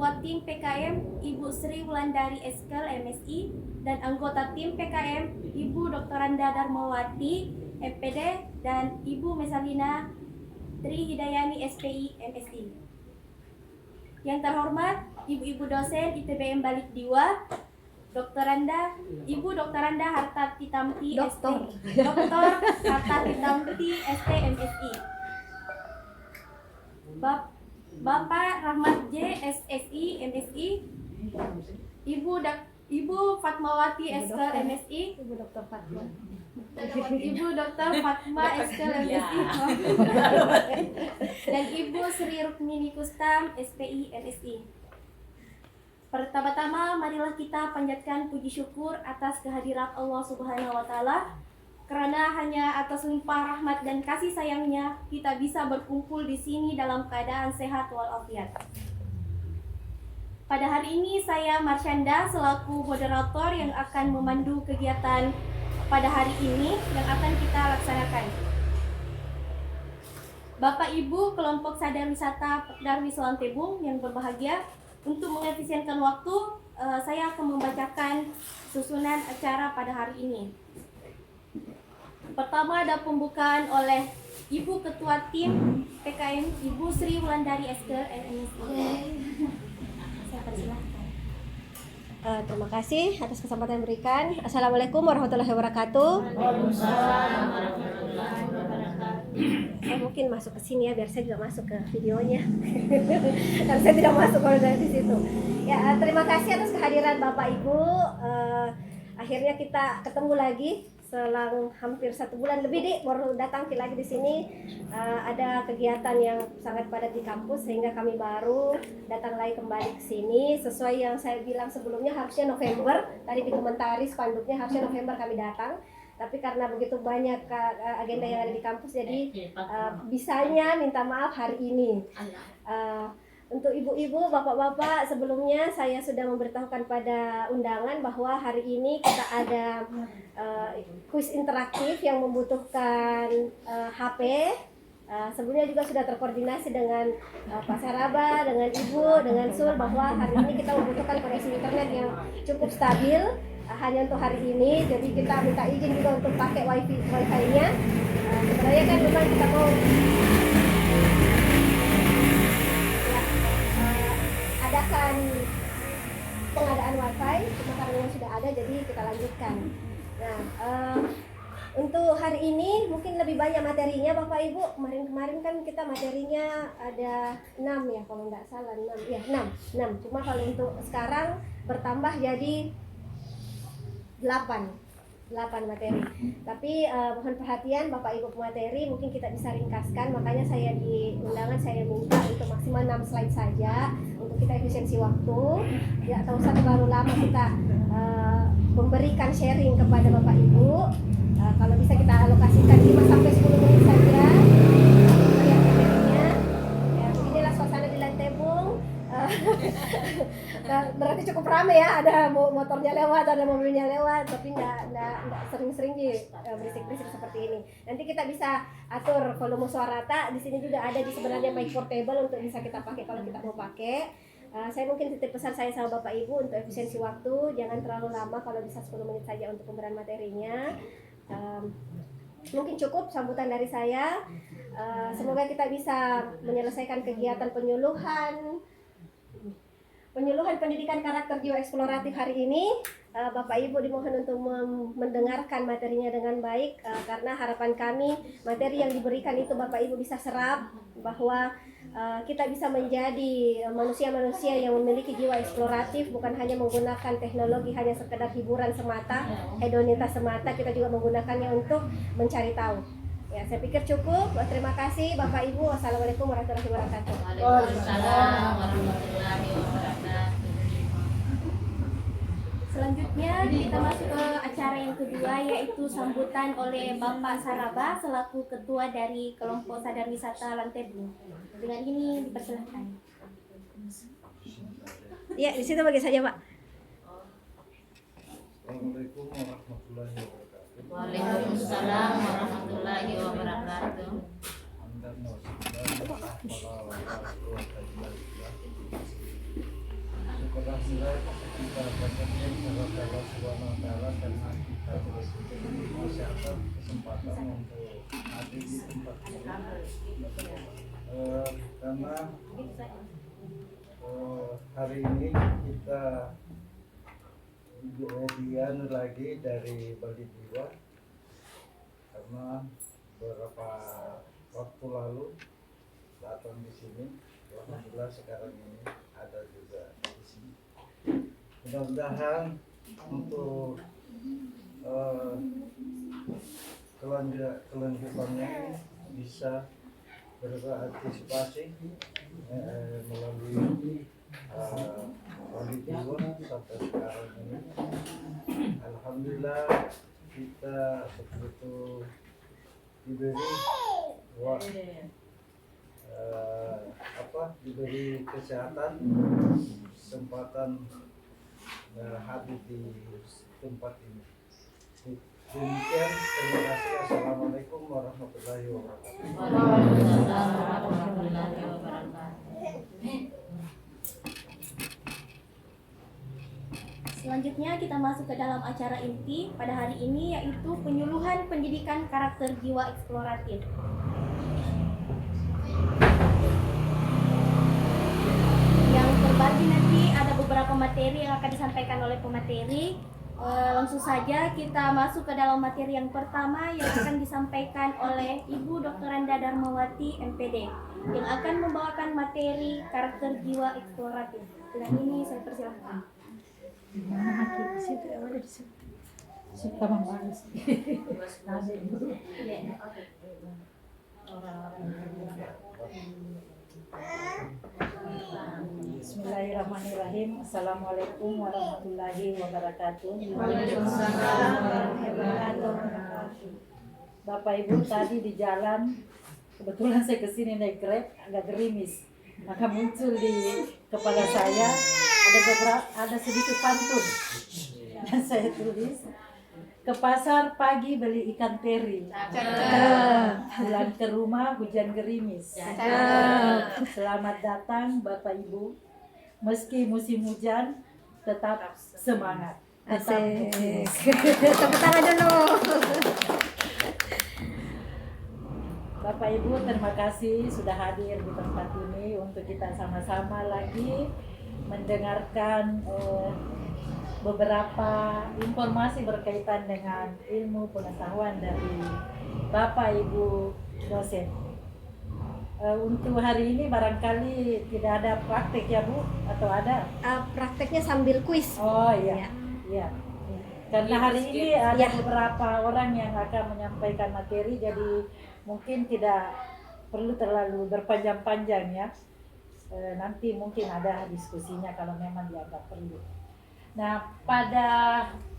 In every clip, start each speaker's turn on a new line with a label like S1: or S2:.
S1: Ketua Tim PKM Ibu Sri Wulandari Eskel MSI, dan anggota Tim PKM Ibu Dr. Randa Darmawati MPD, dan Ibu Mesalina Tri Hidayani SPI MSI. Yang terhormat Ibu-ibu dosen ITBM Balik Diwa, Dr. Randa, Ibu Dr. Randa Hartati Tamti ST, Dr. Hartati Tamti ST MSI, Bapak Rahmat J SSI MSI, Ibu Fatmawati Eskel MSI, Ibu Dr. Fatma Eskel MSI, dan Ibu Sri Rukmini Kustam SPI MSI. Pertama-tama marilah kita panjatkan puji syukur atas kehadirat Allah Subhanahu wa taala, karena hanya atas limpah rahmat dan kasih sayangnya kita bisa berkumpul di sini dalam keadaan sehat walafiat. Pada hari ini saya Marsyanda selaku moderator yang akan memandu kegiatan pada hari ini yang akan kita laksanakan. Bapak Ibu kelompok sadar wisata Darwis Lantebung yang berbahagia, untuk mengefisienkan waktu, saya akan membacakan susunan acara pada hari ini. Pertama ada pembukaan oleh Ibu Ketua Tim PKM Ibu Sri Wulandari Eskel MSI. Saya persilahkan.
S2: Terima kasih atas kesempatan yang diberikan. Assalamualaikum warahmatullahi wabarakatuh.
S3: Waalaikumsalam warahmatullahi wabarakatuh.
S2: Saya mungkin masuk ke sini ya, biar saya juga masuk ke videonya. Karena saya tidak masuk kalau dari di situ. Ya, terima kasih atas kehadiran Bapak Ibu. Akhirnya kita ketemu lagi selang hampir 1 bulan lebih nih, baru datang lagi di sini. Ada kegiatan yang sangat padat di kampus sehingga kami baru datang lagi kembali ke sini. Sesuai yang saya bilang sebelumnya, harusnya November, tadi dikomentari spanduknya harusnya November kami datang. Tapi karena begitu banyak agenda yang ada di kampus, jadi bisanya minta maaf hari ini. Untuk ibu-ibu, bapak-bapak, sebelumnya saya sudah memberitahukan pada undangan bahwa hari ini kita ada kuis interaktif yang membutuhkan HP. Sebelumnya juga sudah terkoordinasi dengan Pak Saraba, dengan Ibu, dengan Sul, bahwa hari ini kita membutuhkan koneksi internet yang cukup stabil hanya untuk hari ini. Jadi kita minta izin juga untuk pakai wifi-nya. Sebenarnya kan memang kita mau adakan pengadaan wifi, cuma karena yang sudah ada jadi kita lanjutkan. Nah, untuk hari ini mungkin lebih banyak materinya Bapak Ibu. Kemarin kan kita materinya ada 6 ya, kalau nggak salah 6 ya, 6. Cuma kalau untuk sekarang bertambah jadi 8 materi. Tapi mohon perhatian Bapak Ibu pemateri, mungkin kita bisa ringkaskan. Makanya saya di undangan saya minta untuk maksimal 6 slide saja untuk kita efisiensi waktu. Ya, tak usah terlalu lama kita memberikan sharing kepada Bapak Ibu. Kalau bisa kita alokasikan 5-10 menit saja lihat materinya. Ya, beginilah suasana di Lantebung. Berarti cukup ramai ya, ada motornya lewat, ada mobilnya lewat, tapi nggak sering-sering berisik-berisik seperti ini. Nanti kita bisa atur volume suara rata. Di sini juga ada sebenarnya mic portable untuk bisa kita pakai kalau kita mau pakai. Saya mungkin titip pesan saya sama Bapak Ibu untuk efisiensi waktu, jangan terlalu lama, kalau bisa 10 menit saja untuk pemberian materinya. Mungkin cukup sambutan dari saya. Semoga kita bisa menyelesaikan kegiatan penyuluhan pendidikan karakter jiwa eksploratif hari ini. Bapak Ibu dimohon untuk mendengarkan materinya dengan baik, karena harapan kami materi yang diberikan itu Bapak Ibu bisa serap, bahwa kita bisa menjadi manusia-manusia yang memiliki jiwa eksploratif, bukan hanya menggunakan teknologi hanya sekedar hiburan semata, hedonitas semata. Kita juga menggunakannya untuk mencari tahu. Ya, saya pikir cukup. Terima kasih Bapak Ibu. Wassalamualaikum warahmatullahi wabarakatuh.
S3: Waalaikumsalam warahmatullahi wabarakatuh.
S1: Selanjutnya kita masuk ke acara yang kedua, yaitu sambutan oleh Bapak Saraba selaku ketua dari kelompok sadar wisata Lantebung. Dengan ini dipersilakan.
S2: Ya, di situ bagi saja Pak.
S4: Assalamualaikum warahmatullahi wabarakatuh.
S3: Waalaikumsalam warahmatullahi wabarakatuh.
S4: kepada Allah Subhanahu wa taala karena kita masih ada kesempatan untuk hadir di tempat ini. Karena hari ini kita dianu lagi dari Bali Jiwa karena beberapa waktu lalu datang di sini. Alhamdulillah sekarang ini ada juga di sini. Mudah-mudahan untuk kelanjutannya bisa berantisipasi melalui Bali Jiwa sampai sekarang ini. Alhamdulillah kita begitu diberi diberi kesehatan, kesempatan hadir di tempat ini. Demikian, terima kasih. Assalamualaikum warahmatullahi wabarakatuh.
S3: Waalaikumsalam warahmatullahi wabarakatuh.
S1: Selanjutnya kita masuk ke dalam acara inti pada hari ini, yaitu penyuluhan pendidikan karakter jiwa eksploratif. Yang terbagi nanti ada beberapa materi yang akan disampaikan oleh pemateri. Langsung saja kita masuk ke dalam materi yang pertama yang akan disampaikan oleh Ibu Dr. Anda Darmawati MPD yang akan membawakan materi karakter jiwa eksploratif. Dengan ini saya persilahkan.
S5: Bismillahirrahmanirrahim. Assalamualaikum warahmatullahi wabarakatuh.
S3: Waalaikumsalam warahmatullahi
S5: wabarakatuh. Bapak Ibu, tadi di jalan kebetulan saya kesini naik Grab, agak gerimis, maka muncul di kepala saya ada sedikit pantun yang saya tulis. Ke pasar pagi beli ikan teri, pulang ke rumah hujan gerimis. Selamat datang Bapak Ibu, meski musim hujan tetap semangat.
S2: Asik. Tepuk tangan dulu.
S5: Bapak Ibu, terima kasih sudah hadir di tempat ini untuk kita sama-sama lagi mendengarkan beberapa informasi berkaitan dengan ilmu pengetahuan dari Bapak Ibu dosen. Untuk hari ini barangkali tidak ada praktek ya Bu, atau ada?
S2: Prakteknya sambil kuis.
S5: Oh iya, iya. Karena hari ini ada
S2: Ya.
S5: beberapa orang yang akan menyampaikan materi, jadi mungkin tidak perlu terlalu berpanjang-panjang ya. Nanti mungkin ada diskusinya kalau memang dianggap perlu. Nah, pada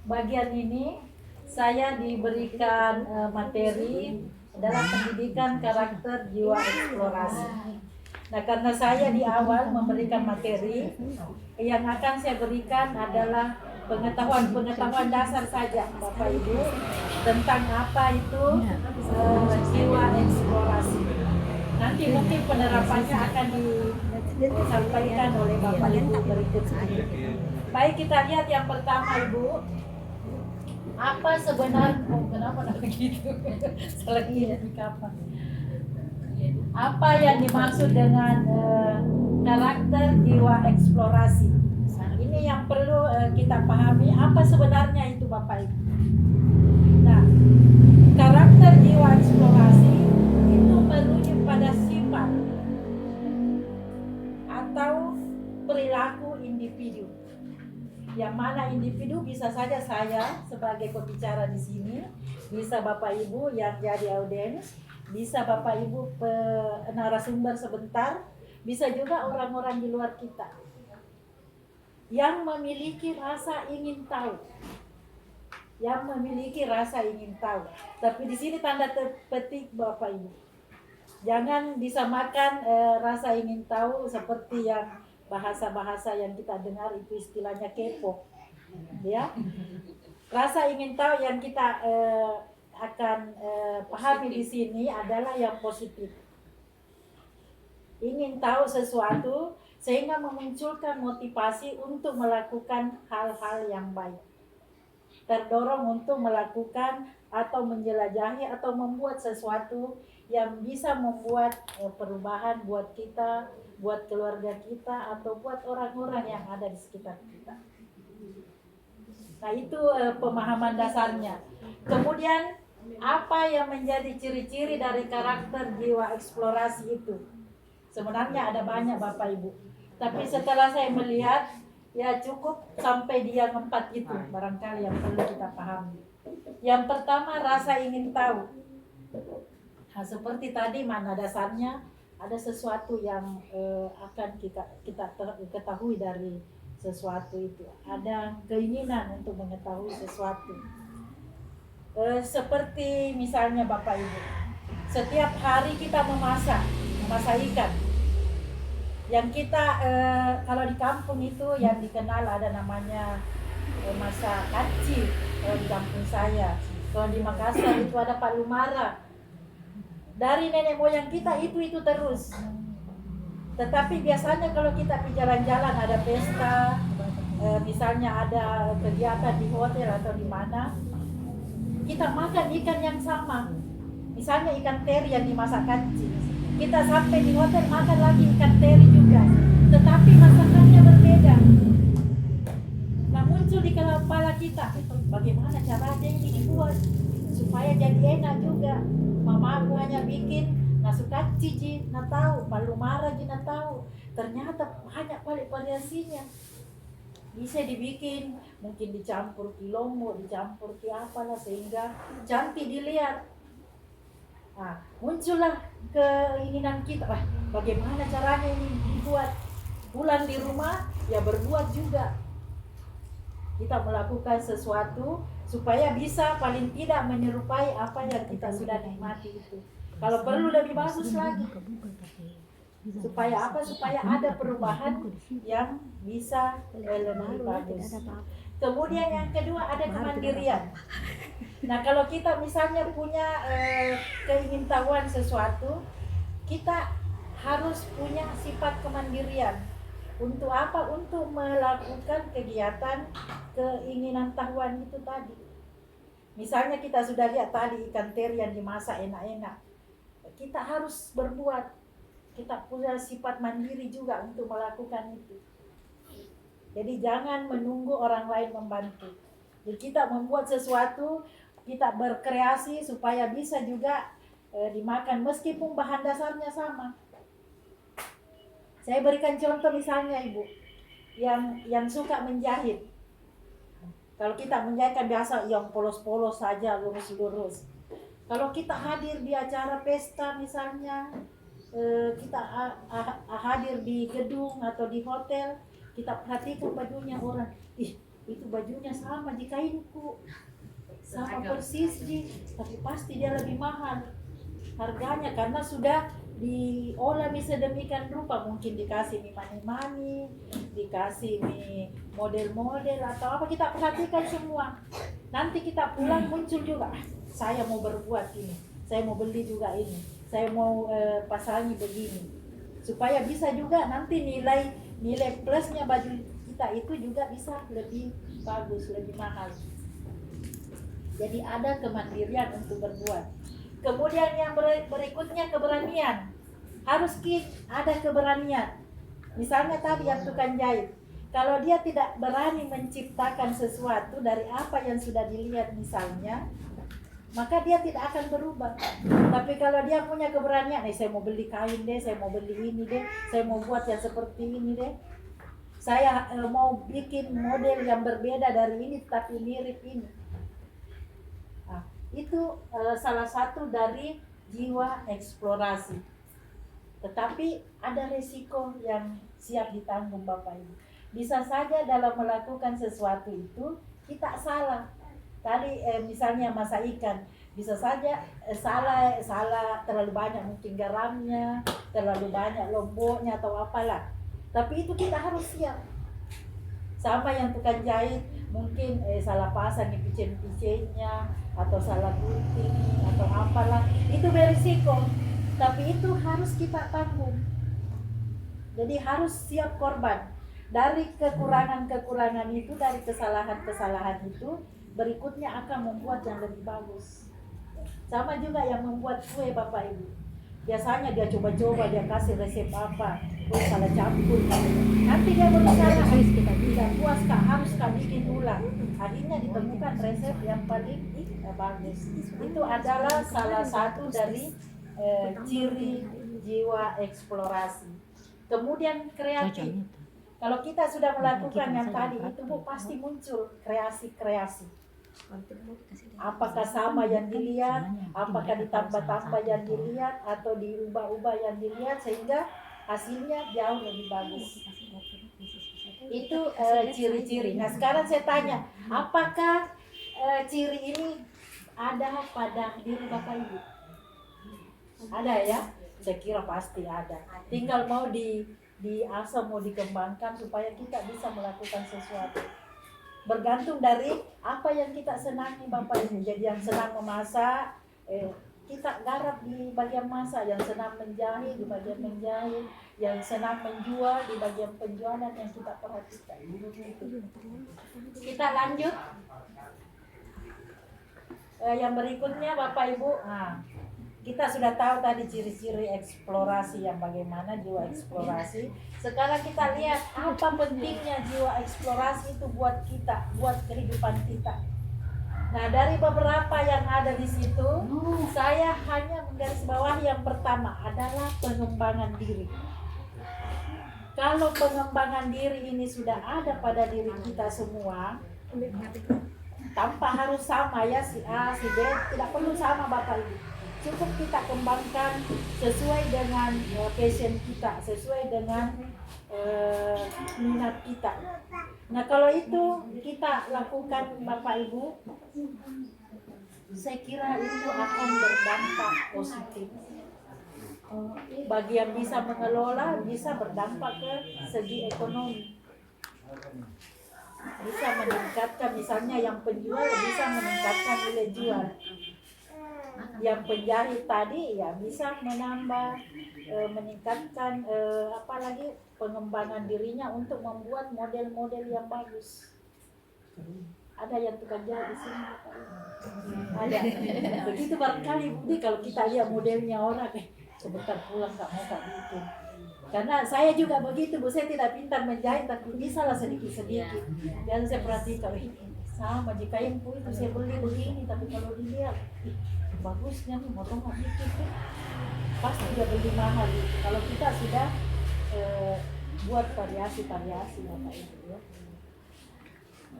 S5: bagian ini saya diberikan materi dalam pendidikan karakter jiwa eksplorasi. Nah, karena saya di awal memberikan materi, yang akan saya berikan adalah pengetahuan dasar saja Bapak Ibu tentang apa itu jiwa eksplorasi. Nanti mungkin penerapannya akan disampaikan oleh Bapak Ibu berikut ini. Baik, kita lihat yang pertama Ibu. Apa sebenarnya, kenapa begitu? Salah ingat kapan. Apa yang dimaksud dengan karakter jiwa eksplorasi? Nah, ini yang perlu kita pahami, apa sebenarnya itu Bapak Ibu. Nah, karakter jiwa eksplorasi itu merujuk pada sifat atau perilaku individu. Yang mana individu bisa saja saya sebagai pembicara di sini, bisa Bapak Ibu yang jadi audiens, bisa Bapak Ibu narasumber sebentar, bisa juga orang-orang di luar kita yang memiliki rasa ingin tahu. Yang memiliki rasa ingin tahu. Tapi di sini tanda petik Bapak Ibu. Jangan disamakan rasa ingin tahu seperti yang bahasa-bahasa yang kita dengar itu istilahnya kepo, ya. Rasa ingin tahu yang kita akan pahami di sini adalah yang positif. Ingin tahu sesuatu sehingga memunculkan motivasi untuk melakukan hal-hal yang baik. Terdorong untuk melakukan atau menjelajahi atau membuat sesuatu yang bisa membuat perubahan buat kita, buat keluarga kita, atau buat orang-orang yang ada di sekitar kita. Nah, itu pemahaman dasarnya. Kemudian apa yang menjadi ciri-ciri dari karakter jiwa eksplorasi itu? Sebenarnya ada banyak Bapak Ibu. Tapi setelah saya melihat, ya cukup sampai di yang 4 itu barangkali yang perlu kita pahami. Yang pertama, rasa ingin tahu. Nah, seperti tadi mana dasarnya ada sesuatu yang akan kita ketahui dari sesuatu itu. Ada keinginan untuk mengetahui sesuatu. Seperti misalnya Bapak Ibu, setiap hari kita memasak ikan. Yang kita kalau di kampung itu yang dikenal ada namanya masak kaci kalau di kampung saya. Kalau di Makassar itu ada palumara. Dari nenek moyang kita itu terus. Tetapi biasanya kalau kita di jalan-jalan ada pesta, misalnya ada kegiatan di hotel atau di mana, kita makan ikan yang sama. Misalnya ikan teri yang dimasak kaci. Kita sampai di hotel makan lagi ikan teri juga. Tetapi masakannya berbeda. Nah, muncul di kepala kita, bagaimana caranya ini dibuat supaya jadi enak juga. Mama aku hanya bikin nasi kaci, nah tahu, palumara nah tahu. Ternyata banyak kali variasinya. Bisa dibikin, mungkin dicampur ki lombok, dicampur ki apalah sehingga cantik dilihat. Nah, muncullah keinginan kita, bagaimana caranya ini dibuat. Pulang di rumah, ya berbuat juga. Kita melakukan sesuatu supaya bisa paling tidak menyerupai apa yang kita sudah nikmati itu. Kalau perlu lebih bagus lagi. Supaya apa? Supaya ada perubahan yang bisa lebih bagus. Kemudian yang kedua ada kemandirian. Nah, kalau kita misalnya punya keingintahuan sesuatu, kita harus punya sifat kemandirian. Untuk apa? Untuk melakukan kegiatan keinginan tahuan itu tadi. Misalnya kita sudah lihat tadi ikan teri yang dimasak enak-enak. Kita harus berbuat. Kita punya sifat mandiri juga untuk melakukan itu. Jadi jangan menunggu orang lain membantu. Jadi kita membuat sesuatu, kita berkreasi supaya bisa juga dimakan meskipun bahan dasarnya sama. Saya berikan contoh misalnya Ibu, yang suka menjahit. Kalau kita menjahit kan biasa yang polos-polos saja, lurus-lurus. Kalau kita hadir di acara pesta misalnya, kita hadir di gedung atau di hotel, kita perhatikan bajunya orang, itu bajunya sama di kainku, sama persis tapi pasti dia lebih mahal harganya karena sudah diolah sedemikian rupa, mungkin dikasih mani-mani, dikasih model-model atau apa, kita perhatikan semua. Nanti kita pulang muncul juga, saya mau berbuat ini, saya mau beli juga ini, saya mau pasangi begini, supaya bisa juga nanti nilai plusnya baju kita itu juga bisa lebih bagus, lebih mahal. Jadi ada kemandirian untuk berbuat. Kemudian yang berikutnya keberanian. Harus ada keberanian. Misalnya tadi yang tukang jahit. Kalau dia tidak berani menciptakan sesuatu dari apa yang sudah dilihat misalnya, maka dia tidak akan berubah. Tapi kalau dia punya keberanian, saya mau beli kain deh, saya mau beli ini deh, saya mau buat yang seperti ini deh. Saya mau bikin model yang berbeda dari ini tapi mirip ini. Nah, itu salah satu dari jiwa eksplorasi. Tetapi ada resiko yang siap ditanggung Bapak Ibu. Bisa saja dalam melakukan sesuatu itu kita salah. Tadi misalnya masak ikan, bisa saja salah terlalu banyak mungkin garamnya, terlalu banyak lomboknya atau apalah. Tapi itu kita harus siap. Sama yang tukang jahit, mungkin salah pasang di picen-picennya atau salah gunting atau apalah, itu berisiko. Tapi itu harus kita tanggung. Jadi harus siap korban. Dari kekurangan-kekurangan itu, dari kesalahan-kesalahan itu, berikutnya akan membuat yang lebih bagus. Sama juga yang membuat kue Bapak Ibu. Biasanya dia coba-coba, dia kasih resep apa, terus salah campur. Nanti dia berusaha, tidak puas Kak, harus Kak bikin ulang. Akhirnya ditemukan resep yang paling bagus. Itu adalah salah satu dari ciri jiwa eksplorasi. Kemudian kreatif. Kalau kita sudah melakukan yang tadi itu Bu, pasti muncul kreasi-kreasi. Apakah sama yang dilihat, apakah ditambah-tambah yang dilihat, atau diubah-ubah yang dilihat sehingga hasilnya jauh lebih bagus. Itu ciri-ciri. Nah sekarang saya tanya, apakah ciri ini ada pada diri Bapak Ibu? Ada ya? Saya kira pasti ada. Tinggal mau diasah, mau dikembangkan supaya kita bisa melakukan sesuatu. Bergantung dari apa yang kita senangi Bapak Ibu. Jadi yang senang memasak, kita garap di bagian masak. Yang senang menjahit di bagian menjahit. Yang senang menjual di bagian penjualan yang kita perhatikan. Kita lanjut. Yang berikutnya Bapak Ibu. Nah, kita sudah tahu tadi ciri-ciri eksplorasi yang bagaimana jiwa eksplorasi. Sekarang kita lihat apa pentingnya jiwa eksplorasi itu buat kita, buat kehidupan kita. Nah, dari beberapa yang ada di situ, saya hanya menggarisbawahi yang pertama adalah pengembangan diri. Kalau pengembangan diri ini sudah ada pada diri kita semua, tanpa harus sama ya si A, si B, tidak perlu sama Bapak Ibu. Cukup kita kembangkan sesuai dengan passion kita, sesuai dengan minat kita. Nah kalau itu kita lakukan Bapak Ibu, saya kira itu akan berdampak positif. Bagi yang bisa mengelola, bisa berdampak ke segi ekonomi. Bisa meningkatkan, misalnya yang penjual bisa meningkatkan nilai jual. Yang penjahit tadi ya bisa menambah, meningkatkan apalagi pengembangan dirinya untuk membuat model-model yang bagus. Ada yang tukang jahit di sini Bapak? Ada. Begitu barangkali Budi kalau kita lihat modelnya orang, sebentar pulang Kak mau Kak bikin. Karena saya juga begitu Bu, saya tidak pintar menjahit tapi bisa lah sedikit-sedikit. Dan saya perhatikan, sama jika yang itu saya beli begini, tapi kalau dilihat bagusnya nih motong bikin tuh pasti udah beli mahal gitu. Kalau kita sudah buat variasi-variasi Bapak Ibu ya.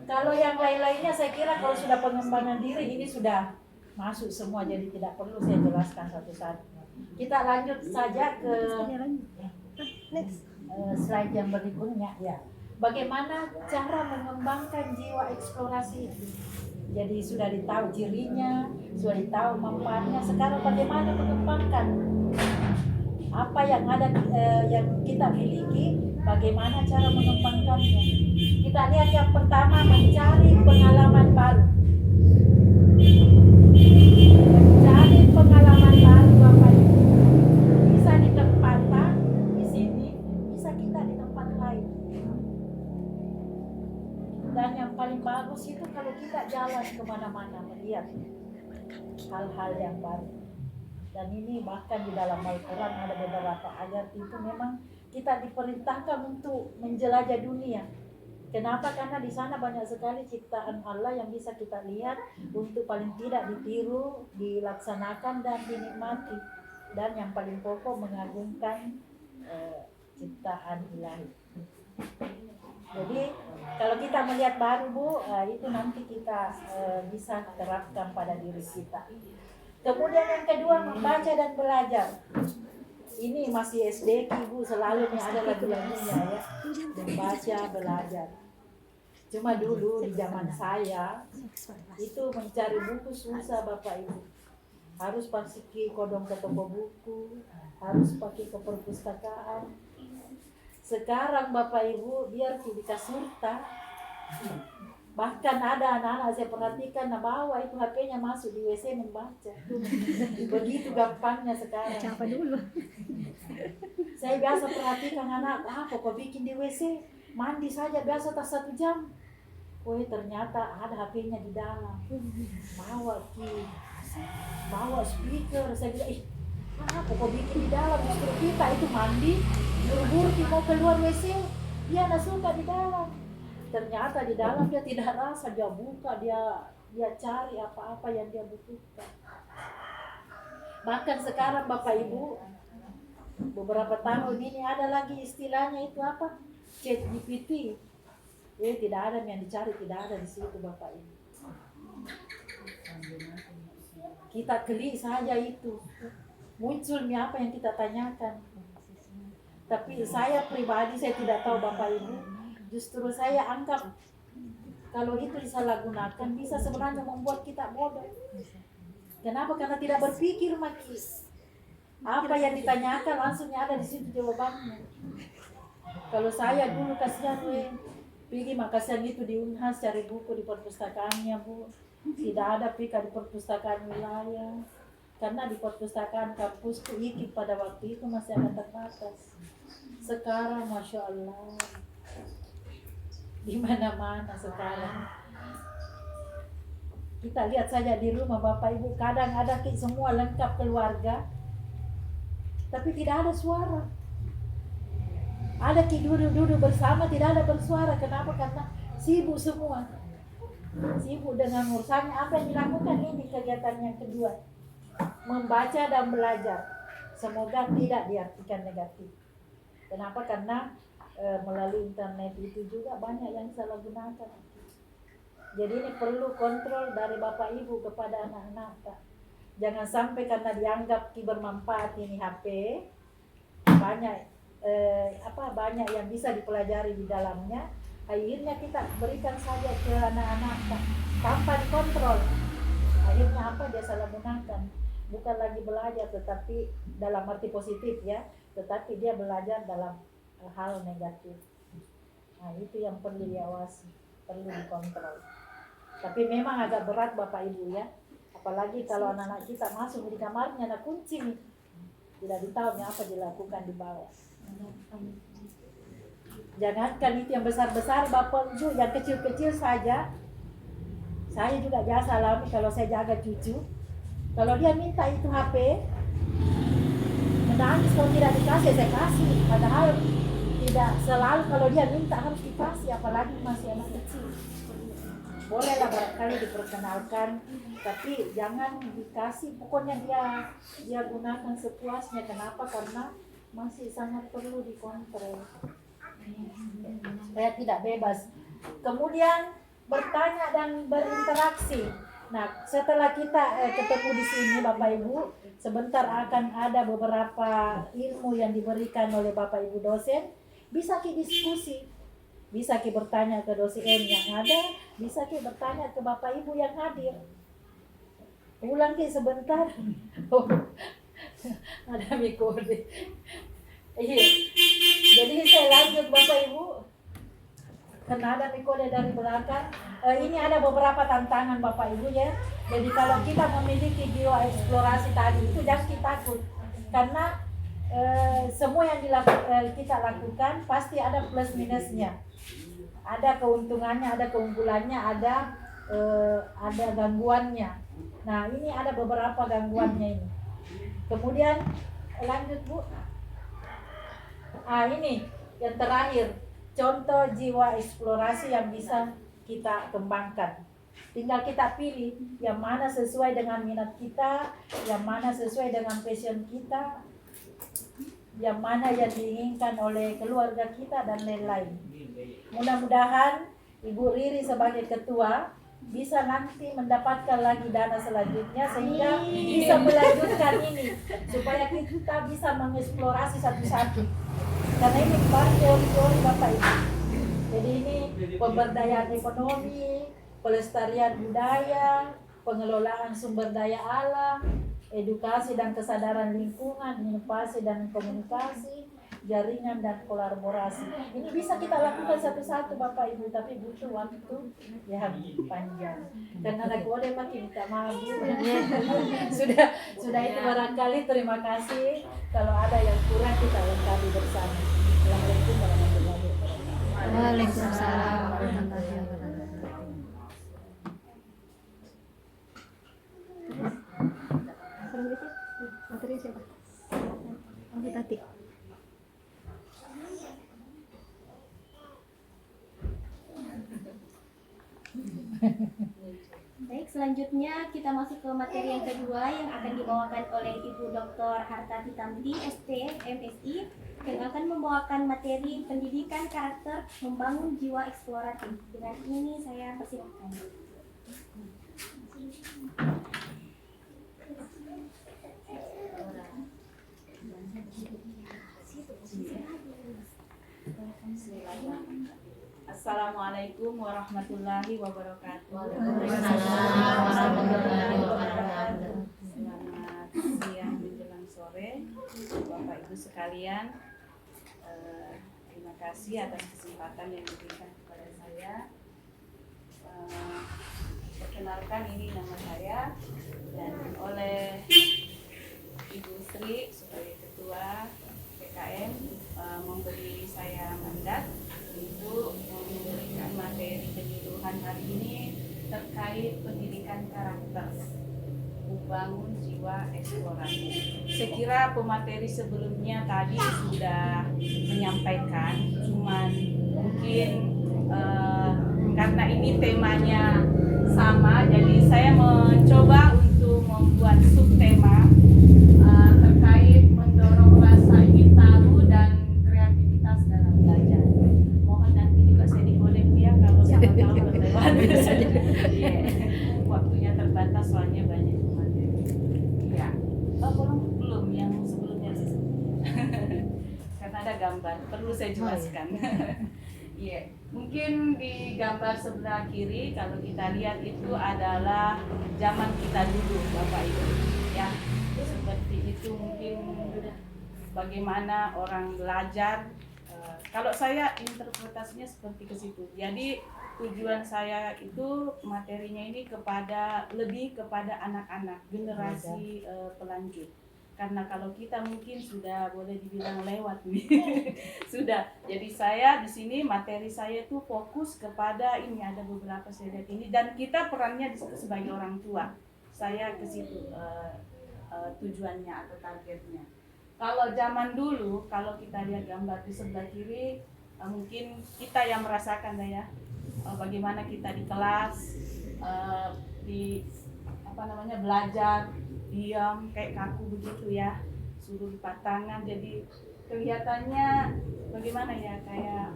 S5: Kalau yang lain-lainnya saya kira kalau sudah pengembangan diri ini sudah masuk semua, jadi tidak perlu saya jelaskan satu-satu. Kita lanjut saja ke slide yang berikutnya ya. Bagaimana cara mengembangkan jiwa eksplorasi itu? Jadi sudah ditahu cirinya, sudah ditahu manfaatnya. Sekarang bagaimana mengembangkan apa yang ada yang kita miliki? Bagaimana cara mengembangkannya? Kita lihat yang pertama, mencari pengalaman baru. Mencari pengalaman baru Bapak Ibu. Bisa di tempatan di sini, bisa kita di tempat lain. Dan yang paling bagus itu kalau kita jalan kemana-mana melihat hal-hal yang baru. Dan ini bahkan di dalam Al-Quran ada beberapa ayat itu memang kita diperintahkan untuk menjelajah dunia. Kenapa? Karena di sana banyak sekali ciptaan Allah yang bisa kita lihat untuk paling tidak ditiru, dilaksanakan dan dinikmati. Dan yang paling pokok mengagungkan ciptaan ilahi. Jadi kalau kita melihat baru Bu, itu nanti kita bisa terapkan pada diri kita. Kemudian yang kedua, membaca dan belajar. Ini masih SD Ibu, selalu ada lagu-lagunya ya. Membaca, belajar. Cuma dulu di zaman saya itu mencari buku susah Bapak Ibu. Harus pakai kodong ke toko buku, harus pakai ke perpustakaan. Sekarang Bapak Ibu biar di kasurta Bahkan ada anak-anak saya perhatikan, nah bawa itu HP-nya masuk di WC membaca. Begitu gampangnya sekarang.
S2: Baca apa dulu?
S5: Saya biasa perhatikan anak, kok bikin di WC, mandi saja biasa tak 1 jam. Ternyata ada HP-nya di dalam. Bawa bawa speaker. Saya bilang, kok bikin di dalam, justru kita itu mandi, buru-buru mau keluar WC, dia nggak suka di dalam. Ternyata di dalam dia tidak rasa, dia buka, dia cari apa-apa yang dia butuhkan. Bahkan sekarang Bapak Ibu, beberapa tahun ini ada lagi istilahnya itu apa? ChatGPT. Tidak ada yang dicari, tidak ada di situ Bapak Ibu. Kita klik saja itu, munculnya apa yang kita tanyakan. Tapi saya pribadi, saya tidak tahu Bapak Ibu, justru saya anggap kalau itu disalahgunakan bisa sebenarnya membuat kita bodoh. Kenapa? Karena tidak berpikir lagi. Apa yang ditanyakan langsungnya ada di situ jawabannya. Kalau saya dulu kasihan pergi makasian itu di Unhas cari buku di perpustakaannya Bu. Tidak ada pika di perpustakaan wilayah. Karena di perpustakaan kampusku IKIP pada waktu itu masih ada terbatas. Sekarang Masya Allah, di mana-mana sekarang. Kita lihat saja di rumah Bapak Ibu, kadang ada semua lengkap keluarga, tapi tidak ada suara. Ada duduk bersama, tidak ada bersuara. Kenapa? Karena sibuk semua. Sibuk dengan urusannya. Apa yang dilakukan ini kegiatan yang kedua, membaca dan belajar. Semoga tidak diartikan negatif. Kenapa? Karena melalui internet itu juga banyak yang salah gunakan. Jadi ini perlu kontrol dari Bapak Ibu kepada anak-anak. Jangan sampai karena dianggap bermanfaat ini HP, banyak yang bisa dipelajari di dalamnya, akhirnya kita berikan saja ke anak-anak tanpa dikontrol. Akhirnya dia salah gunakan, bukan lagi belajar tetapi dalam arti positif ya, tetapi dia belajar dalam hal negatif. Nah itu yang perlu diawasi, perlu dikontrol. Tapi memang agak berat Bapak Ibu ya, apalagi kalau anak-anak kita masuk di kamarnya, ada kunci nih, tidak ditahu apa dilakukan di bawah. Jangankan itu yang besar-besar Bapak Ibu, yang kecil-kecil saja. Saya juga biasa alami kalau saya jaga cucu, kalau dia minta itu HP, menangis kalau tidak dikasih, saya kasih. Padahal tidak selalu kalau dia minta harus dikasih, apalagi masih anak kecil. Bolehlah barangkali diperkenalkan, tapi jangan dikasih, pokoknya dia gunakan sepuasnya. Kenapa? Karena masih sangat perlu dikontrol supaya tidak bebas. Kemudian bertanya dan berinteraksi. Nah, setelah kita ketemu di sini Bapak Ibu, sebentar akan ada beberapa ilmu yang diberikan oleh Bapak Ibu dosen. Bisa kita diskusi, bisa kita bertanya ke dosen yang ada, bisa kita bertanya ke Bapak Ibu yang hadir. Ulang kita sebentar. Ada mikode. Jadi saya lanjut Bapak Ibu, karena ada mikode dari belakang. Ini ada beberapa tantangan Bapak Ibu ya. Jadi kalau kita memiliki jiwa eksplorasi tadi itu jangan kita takut, karena semua yang kita lakukan pasti ada plus minusnya, ada keuntungannya, ada keunggulannya, ada gangguannya. Nah ini ada beberapa gangguannya ini. Kemudian lanjut Bu. Ini yang terakhir, contoh jiwa eksplorasi yang bisa kita kembangkan. Tinggal kita pilih yang mana sesuai dengan minat kita, yang mana sesuai dengan passion kita, yang mana yang diinginkan oleh keluarga kita dan lain-lain. Mudah-mudahan Ibu Riri sebagai ketua bisa nanti mendapatkan lagi dana selanjutnya sehingga bisa melanjutkan ini supaya kita bisa mengeksplorasi satu-satu. Karena ini baru teori-teori Bapak Ibu. Jadi ini pemberdayaan ekonomi, pelestarian budaya, pengelolaan sumber daya alam, edukasi dan kesadaran lingkungan, inovasi dan komunikasi, jaringan dan kolaborasi. Ini bisa kita lakukan satu-satu Bapak Ibu, tapi butuh waktu yang panjang. Karena anak boleh makin minta maaf. sudah itu barangkali. Terima kasih. Kalau ada yang kurang kita lengkapi bersama. Assalamualaikum warahmatullahi wabarakatuh.
S3: Waalaikumsalam warahmatullahi wabarakatuh.
S2: Materi siapa? Oh, Tati.
S1: Baik, selanjutnya kita masuk ke materi yang kedua yang akan dibawakan oleh Ibu Dr. Hartati Tamti, ST, MSI, yang akan membawakan materi pendidikan karakter membangun jiwa eksploratif. Dengan ini saya persilakan.
S6: Assalamualaikum warahmatullahi wabarakatuh.
S3: Waalaikumsalam warahmatullahi wabarakatuh.
S6: Selamat siang menjelang sore, Bapak Ibu sekalian. Terima kasih atas kesempatan yang diberikan kepada saya. Perkenalkan, ini nama saya, dan oleh Ibu Sri sebagai Ketua PKM memberi saya mandat untuk memberikan materi penyuluhan hari ini terkait pendidikan karakter membangun jiwa eksploratif. Saya kira pemateri sebelumnya tadi sudah menyampaikan, cuman mungkin karena ini temanya sama, jadi saya mencoba untuk membuat subtema terkait mendorong rasa ingin tahu dan kreativitas dalam belajar. Mohon nanti juga saya diboleh ya kalau sama tahu lewat. Waktunya terbatas soalnya banyak materi. Ya, belum yang sebelumnya sih. Karena ada gambar, perlu saya jelaskan. Iya, mungkin di gambar sebelah kiri kalau kita lihat itu adalah zaman kita dulu, Bapak Ibu. Ya, seperti itu mungkin bagaimana orang belajar. Kalau saya interpretasinya seperti ke situ. Jadi tujuan saya itu materinya ini lebih kepada anak-anak generasi pelanjut. Karena kalau kita mungkin sudah boleh dibilang lewat nih. Sudah. Jadi saya di sini materi saya itu fokus kepada ini, ada beberapa saya lihat ini, dan kita perannya di situ sebagai orang tua. Saya ke situ tujuannya atau targetnya. Kalau zaman dulu, kalau kita lihat gambar di sebelah kiri, mungkin kita yang merasakan ya, bagaimana kita di kelas, belajar, diam, kayak kaku begitu ya, suruh lipat tangan, jadi kelihatannya bagaimana ya, kayak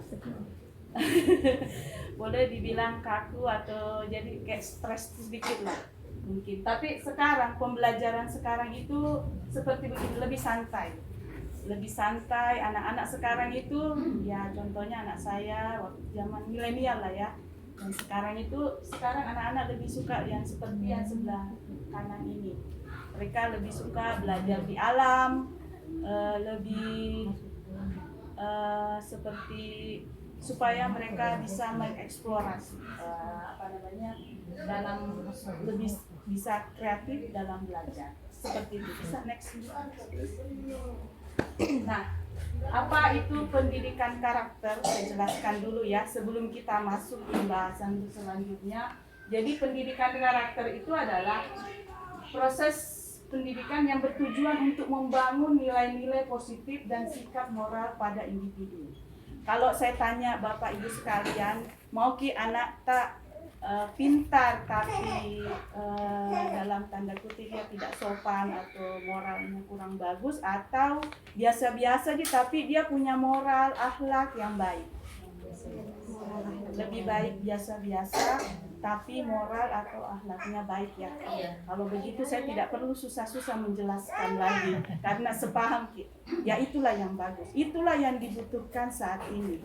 S6: boleh dibilang kaku atau jadi kayak stres sedikit lah mungkin. Tapi sekarang pembelajaran sekarang itu seperti begitu, lebih santai. Anak-anak sekarang itu ya, contohnya anak saya waktu zaman milenial lah ya, dan sekarang anak-anak lebih suka yang seperti yang sebelah kanan ini. Mereka lebih suka belajar di alam, lebih seperti supaya mereka bisa mengeksplorasi dalam lebih bisa kreatif dalam belajar. Seperti itu. Bisa next. Nah, apa itu pendidikan karakter? Saya jelaskan dulu ya sebelum kita masuk ke pembahasan selanjutnya. Jadi pendidikan karakter itu adalah proses pendidikan yang bertujuan untuk membangun nilai-nilai positif dan sikap moral pada individu. Kalau saya tanya Bapak Ibu sekalian, mau ki anak tak pintar tapi dalam tanda kutip ya tidak sopan atau moralnya kurang bagus, atau biasa-biasa aja tapi dia punya moral akhlak yang baik? Lebih baik biasa-biasa tapi moral atau akhlaknya baik ya. Kalau begitu saya tidak perlu susah-susah menjelaskan lagi karena sepaham ya, itulah yang bagus, itulah yang dibutuhkan saat ini.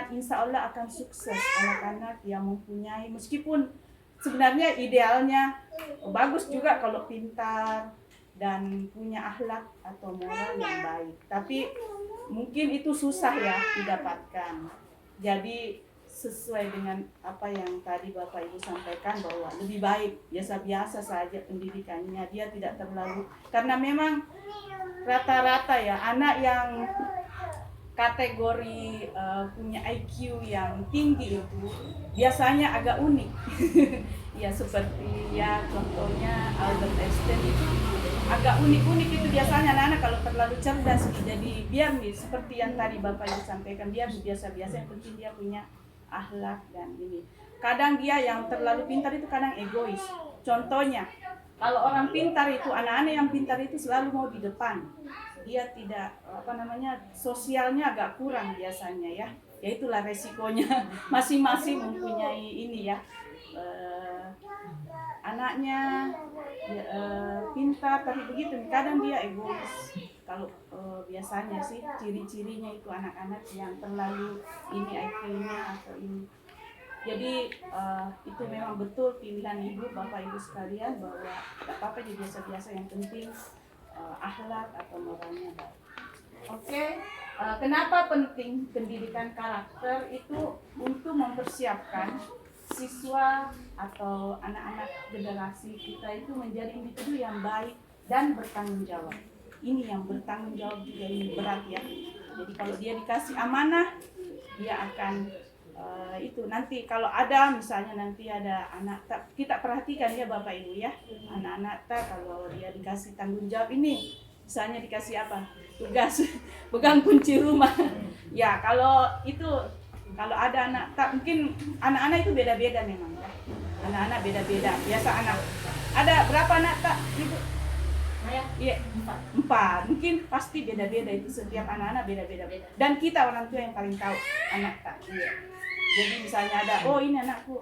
S6: Insya Allah akan sukses anak-anak yang mempunyai, meskipun sebenarnya idealnya bagus juga kalau pintar, dan punya akhlak atau moral yang baik. Tapi mungkin itu susah ya didapatkan. Jadi sesuai dengan apa yang tadi Bapak Ibu sampaikan bahwa lebih baik biasa-biasa saja pendidikannya, dia tidak terlalu, karena memang rata-rata ya anak yang kategori punya IQ yang tinggi itu biasanya agak unik. Ya seperti ya contohnya Albert Einstein itu agak unik-unik itu biasanya anak-anak kalau terlalu cerdas. Jadi biar nih seperti yang tadi Bapak Ibu sampaikan, biar biasa-biasa, yang penting dia punya akhlak dan ini. Kadang dia yang terlalu pintar itu kadang egois. Contohnya kalau orang pintar itu, anak-anak yang pintar itu selalu mau di depan. Dia tidak sosialnya agak kurang biasanya ya. Ya itulah resikonya. Masing-masing mempunyai ini ya. Anaknya pintar tapi begitu kadang dia egois. Kalau biasanya sih ciri-cirinya itu anak-anak yang terlalu ini IQ-nya atau ini. Jadi itu memang betul pilihan ibu, bapak ibu sekalian, bahwa tidak apa-apa jadi biasa-biasa, yang penting akhlak atau moralnya baik. Oke, kenapa penting pendidikan karakter itu? Untuk mempersiapkan siswa atau anak-anak generasi kita itu menjadi individu yang baik dan bertanggung jawab. Ini yang bertanggung jawab juga ini berat ya. Jadi kalau dia dikasih amanah, dia akan itu nanti kalau ada misalnya nanti ada anak kita perhatikan ya Bapak Ibu ya, anak-anak kalau dia dikasih tanggung jawab ini, misalnya dikasih apa? Tugas pegang kunci rumah. Ya kalau ada anak mungkin anak-anak itu beda-beda memang ya. Anak-anak beda-beda. Biasa anak ada berapa anak Ibu? Iya, 4. Mungkin pasti beda-beda, itu setiap anak-anak beda-beda. Dan kita orang tua yang paling tahu anak tak. Iya. Jadi misalnya ada, oh ini anakku.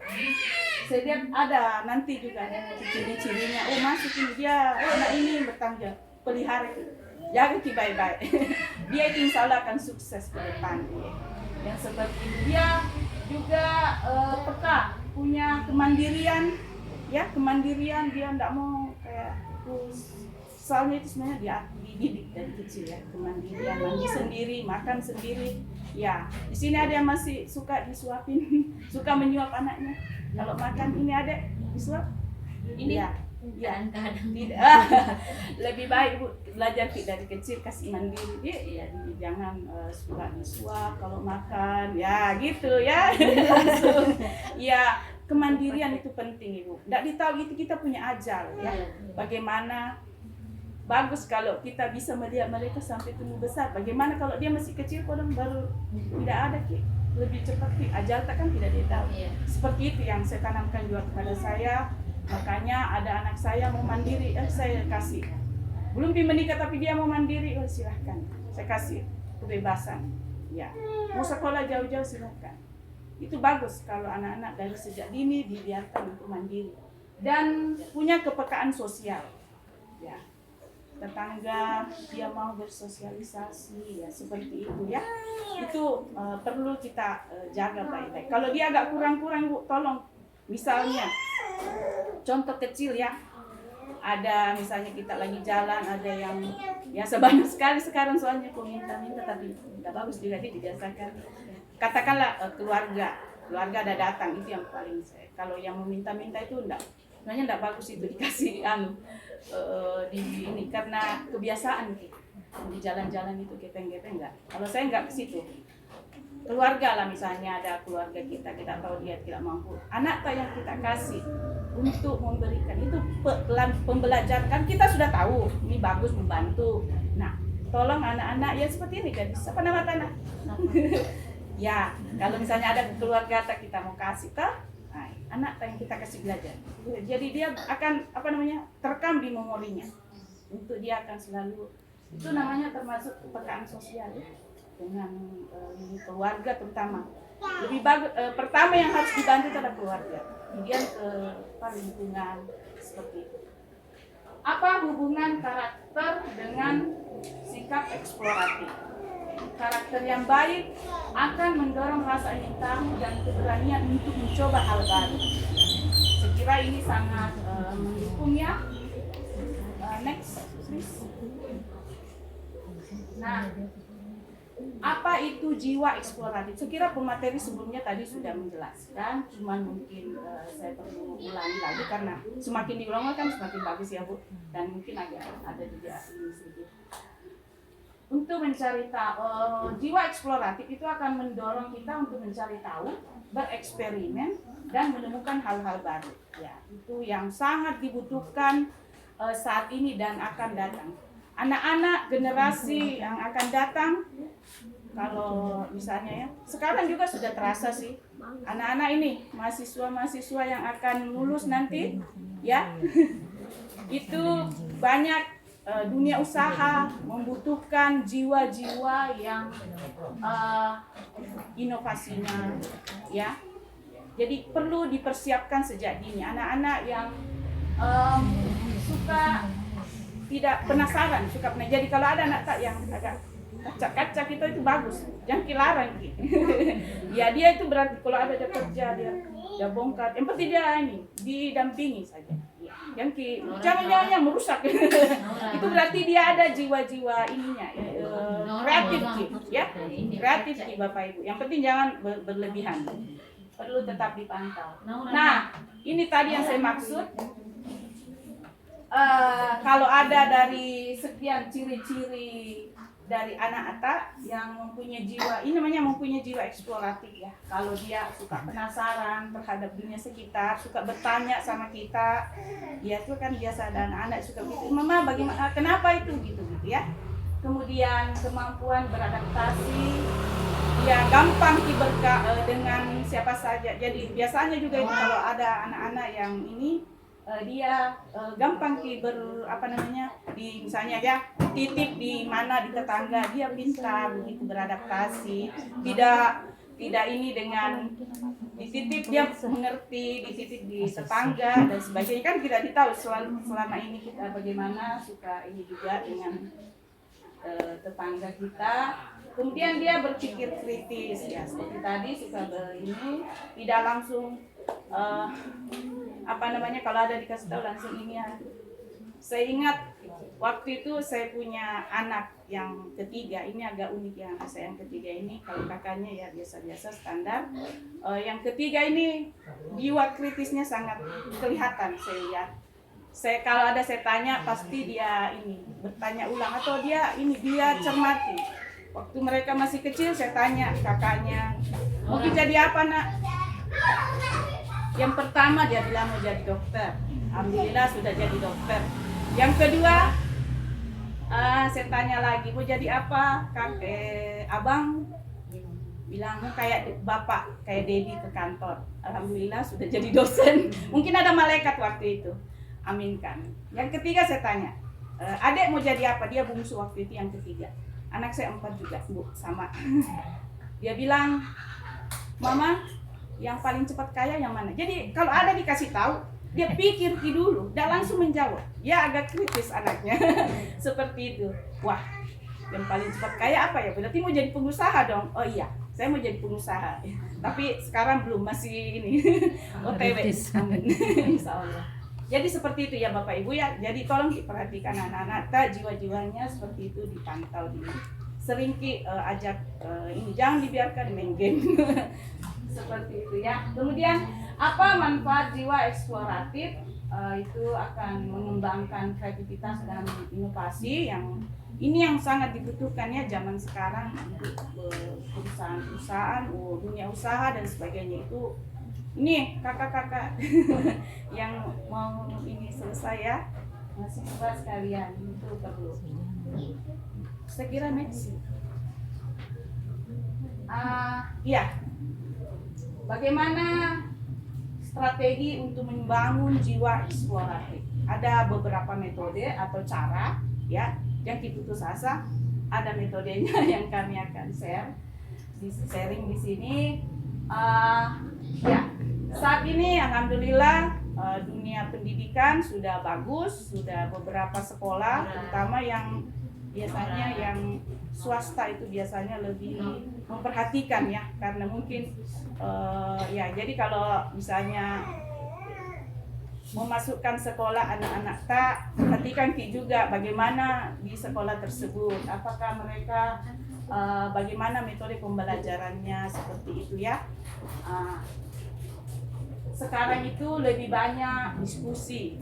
S6: Saya lihat ada nanti juga ciri-cirinya. Oh masuk ini dia, oh anak ini bertanggung jawab, pelihara itu. Jaga baik-baik. Dia itu insya Allah akan sukses ke depan. Yang seperti itu. Dia juga peka, punya kemandirian. Ya kemandirian, dia tidak mau kayak soalnya itu sebenarnya dia dididik dari kecil ya, kemandirian, mandi sendiri, makan sendiri. Ya, di sini ada yang masih suka disuapin, suka menyuap anaknya. Kalau makan ini ada disuap. Ini ya. Ya, tidak. Lebih baik Bu belajar dari kecil, kasih mandiri. Ya, jangan suka disuap kalau makan. Ya, gitu ya. Langsung. Ya, kemandirian itu penting Ibu. Tidak ditahu itu kita punya ajal ya. Bagaimana bagus kalau kita bisa melihat mereka sampai tumbuh besar. Bagaimana kalau dia masih kecil, kodong baru tidak ada lebih cepat ajal kan tidak ditahu. Seperti itu yang saya tanamkan juga kepada saya. Makanya ada anak saya mau mandiri, saya kasih. Belum menikah tapi dia mau mandiri, silahkan. Saya kasih kebebasan. Ya, mau sekolah jauh-jauh silahkan. Itu bagus kalau anak-anak dari sejak dini dibiarkan untuk mandiri dan punya kepekaan sosial. Ya, tetangga dia mau bersosialisasi ya seperti itu ya. Itu perlu kita jaga baik-baik. Kalau dia agak kurang-kurang Bu, tolong. Misalnya contoh kecil ya, ada misalnya kita lagi jalan, ada yang biasa banyak sekali sekarang soalnya minta-minta, tapi tidak bagus juga dibiasakan. Katakanlah keluarga ada datang, itu yang paling saya. Kalau yang meminta-minta itu sebenarnya tidak bagus itu dikasih di ini, karena kebiasaan di jalan-jalan itu gepeng-gepeng enggak. Kalau saya enggak ke situ. Keluarga lah misalnya, ada keluarga kita tahu dia tidak mampu, anak yang kita kasih untuk memberikan itu pembelajaran, kan kita sudah tahu ini bagus membantu. Nah tolong anak-anak ya seperti ini kan, apa nama tanah ya, kalau misalnya ada keluarga kita mau kasih anak yang kita kasih belajar, jadi dia akan terekam di memorinya, untuk dia akan selalu, itu namanya termasuk kepekaan sosial ya. Dengan keluarga terutama lebih bagus. Pertama yang harus dibantu adalah keluarga, kemudian ke lingkungan seperti itu. Apa hubungan karakter dengan sikap eksploratif? Karakter yang baik akan mendorong rasa ingin tahu dan keberanian untuk mencoba hal baru. Sekira ini sangat mendukung ya. Next, please. Nah, apa itu jiwa eksploratif? Sekira pemateri sebelumnya tadi sudah menjelaskan, cuman mungkin saya perlu ulangi lagi karena semakin diulang kan semakin bagus ya Bu, dan mungkin agak ada juga ini sedikit. Untuk mencari tahu, jiwa eksploratif itu akan mendorong kita untuk mencari tahu, bereksperimen, dan menemukan hal-hal baru. Ya, itu yang sangat dibutuhkan saat ini dan akan datang. Anak-anak generasi yang akan datang, kalau misalnya ya, sekarang juga sudah terasa sih, anak-anak ini, mahasiswa-mahasiswa yang akan lulus nanti, ya, itu banyak dunia usaha membutuhkan jiwa-jiwa yang inovasinya, ya. Jadi perlu dipersiapkan sejak dini. Anak-anak yang suka tidak penasaran, jadi kalau ada anak tak yang agak kacak-kacak itu bagus, jangan kilaran gitu. Ya dia itu berarti kalau ada dia kerja dia bongkar, yang penting dia ini didampingi saja. Yang jangan merusak. Itu berarti dia ada jiwa-jiwa ininya, kreatif gitu, ya, kreatif gitu Bapak Ibu. Yang penting jangan berlebihan, perlu tetap dipantau. Nah, ini tadi yang saya maksud. Kalau ada dari sekian ciri-ciri dari anak Ata yang mempunyai jiwa, ini namanya mempunyai jiwa eksploratif ya. Kalau dia suka penasaran terhadap dunia sekitar, suka bertanya sama kita, ya itu kan biasa ada anak-anak suka gitu, Mama bagaimana, kenapa itu gitu ya. Kemudian kemampuan beradaptasi, ya gampang dengan siapa saja. Jadi biasanya juga itu kalau ada anak-anak yang ini dia gampang di misalnya ya titip di mana di tetangga, dia pintar begitu beradaptasi, tidak ini dengan dititip dia mengerti, dititip di tetangga dan sebagainya, kan tidak ditahu selama ini kita bagaimana suka ini juga dengan tetangga kita. Kemudian dia berpikir kritis ya, seperti tadi suka ini tidak langsung kalau ada dikasih tahu langsung ini ya. Saya ingat waktu itu saya punya anak yang ketiga, ini agak unik ya anak saya yang ketiga ini, kalau kakaknya ya biasa-biasa standar. Yang ketiga ini jiwa kritisnya sangat kelihatan saya lihat. Kalau ada saya tanya pasti dia ini bertanya ulang atau dia cermati. Waktu mereka masih kecil saya tanya kakaknya, mau jadi apa nak? Yang pertama dia bilang mau jadi dokter. Alhamdulillah sudah jadi dokter. Yang kedua, saya tanya lagi mau jadi apa? Abang bilang mau kayak bapak, kayak Dedi ke kantor. Alhamdulillah sudah jadi dosen. Mungkin ada malaikat waktu itu. Aminkan. Yang ketiga saya tanya, adek mau jadi apa? Dia bungsu waktu itu yang ketiga. Anak saya 4 juga, Bu, sama. Dia bilang, Mama, yang paling cepat kaya yang mana? Jadi kalau ada dikasih tahu, dia pikir dulu, dan langsung menjawab. Ya agak kritis anaknya, seperti itu. Wah, yang paling cepat kaya apa ya? Berarti mau jadi pengusaha dong? Oh iya, saya mau jadi pengusaha. Tapi sekarang belum, masih ini OTW. Insya Allah. Jadi seperti itu ya Bapak Ibu ya. Jadi tolong diperhatikan anak-anak, jiwa-jiwanya seperti itu dipantau dulu. Sering ajak ini, jangan dibiarkan main game. Seperti itu ya. Kemudian apa manfaat jiwa eksploratif? Itu akan mengembangkan kreativitas dan inovasi yang sangat dibutuhkan ya zaman sekarang untuk perusahaan-perusahaan, dunia usaha dan sebagainya itu. Ini kakak-kakak yang mau ini selesai ya, mahasiswa sekalian itu perlu. Saya kira next. Iya. Bagaimana strategi untuk membangun jiwa eksploratif? Ada beberapa metode atau cara ya yang diputus asa. Ada metodenya yang kami akan sharing di sini. Ya, saat ini alhamdulillah dunia pendidikan sudah bagus, sudah beberapa sekolah, terutama yang biasanya yang swasta itu biasanya lebih memperhatikan ya, karena mungkin ya jadi kalau misalnya memasukkan sekolah anak-anak tak, perhatikan Ki juga bagaimana di sekolah tersebut, apakah mereka bagaimana metode pembelajarannya seperti itu ya. Sekarang itu lebih banyak diskusi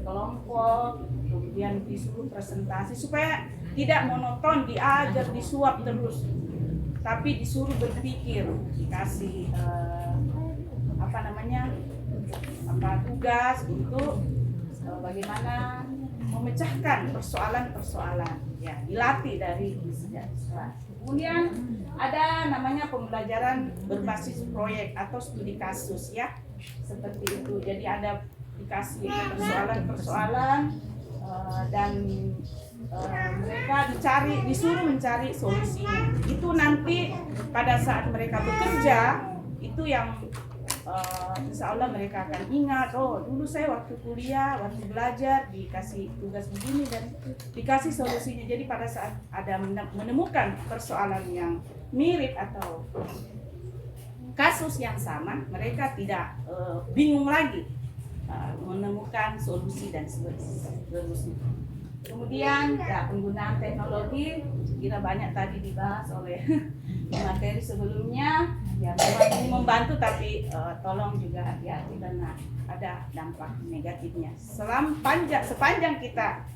S6: kelompok, kemudian disuruh presentasi supaya tidak monoton diajar disuap terus, tapi disuruh berpikir, dikasih tugas untuk bagaimana memecahkan persoalan-persoalan, ya dilatih dari sejak sekolah. Kemudian ada namanya pembelajaran berbasis proyek atau studi kasus ya, seperti itu. Jadi ada dikasih persoalan-persoalan dan mereka disuruh mencari solusinya. Itu nanti pada saat mereka bekerja itu yang insya Allah mereka akan ingat, oh dulu saya waktu kuliah, waktu belajar dikasih tugas begini dan dikasih solusinya. Jadi pada saat ada menemukan persoalan yang mirip atau kasus yang sama, mereka tidak bingung lagi menemukan solusi dan seterusnya. Kemudian ya, penggunaan teknologi kira banyak tadi dibahas oleh materi sebelumnya. Ya memang ini membantu, tapi tolong juga hati-hati karena ada dampak negatifnya. Sepanjang kita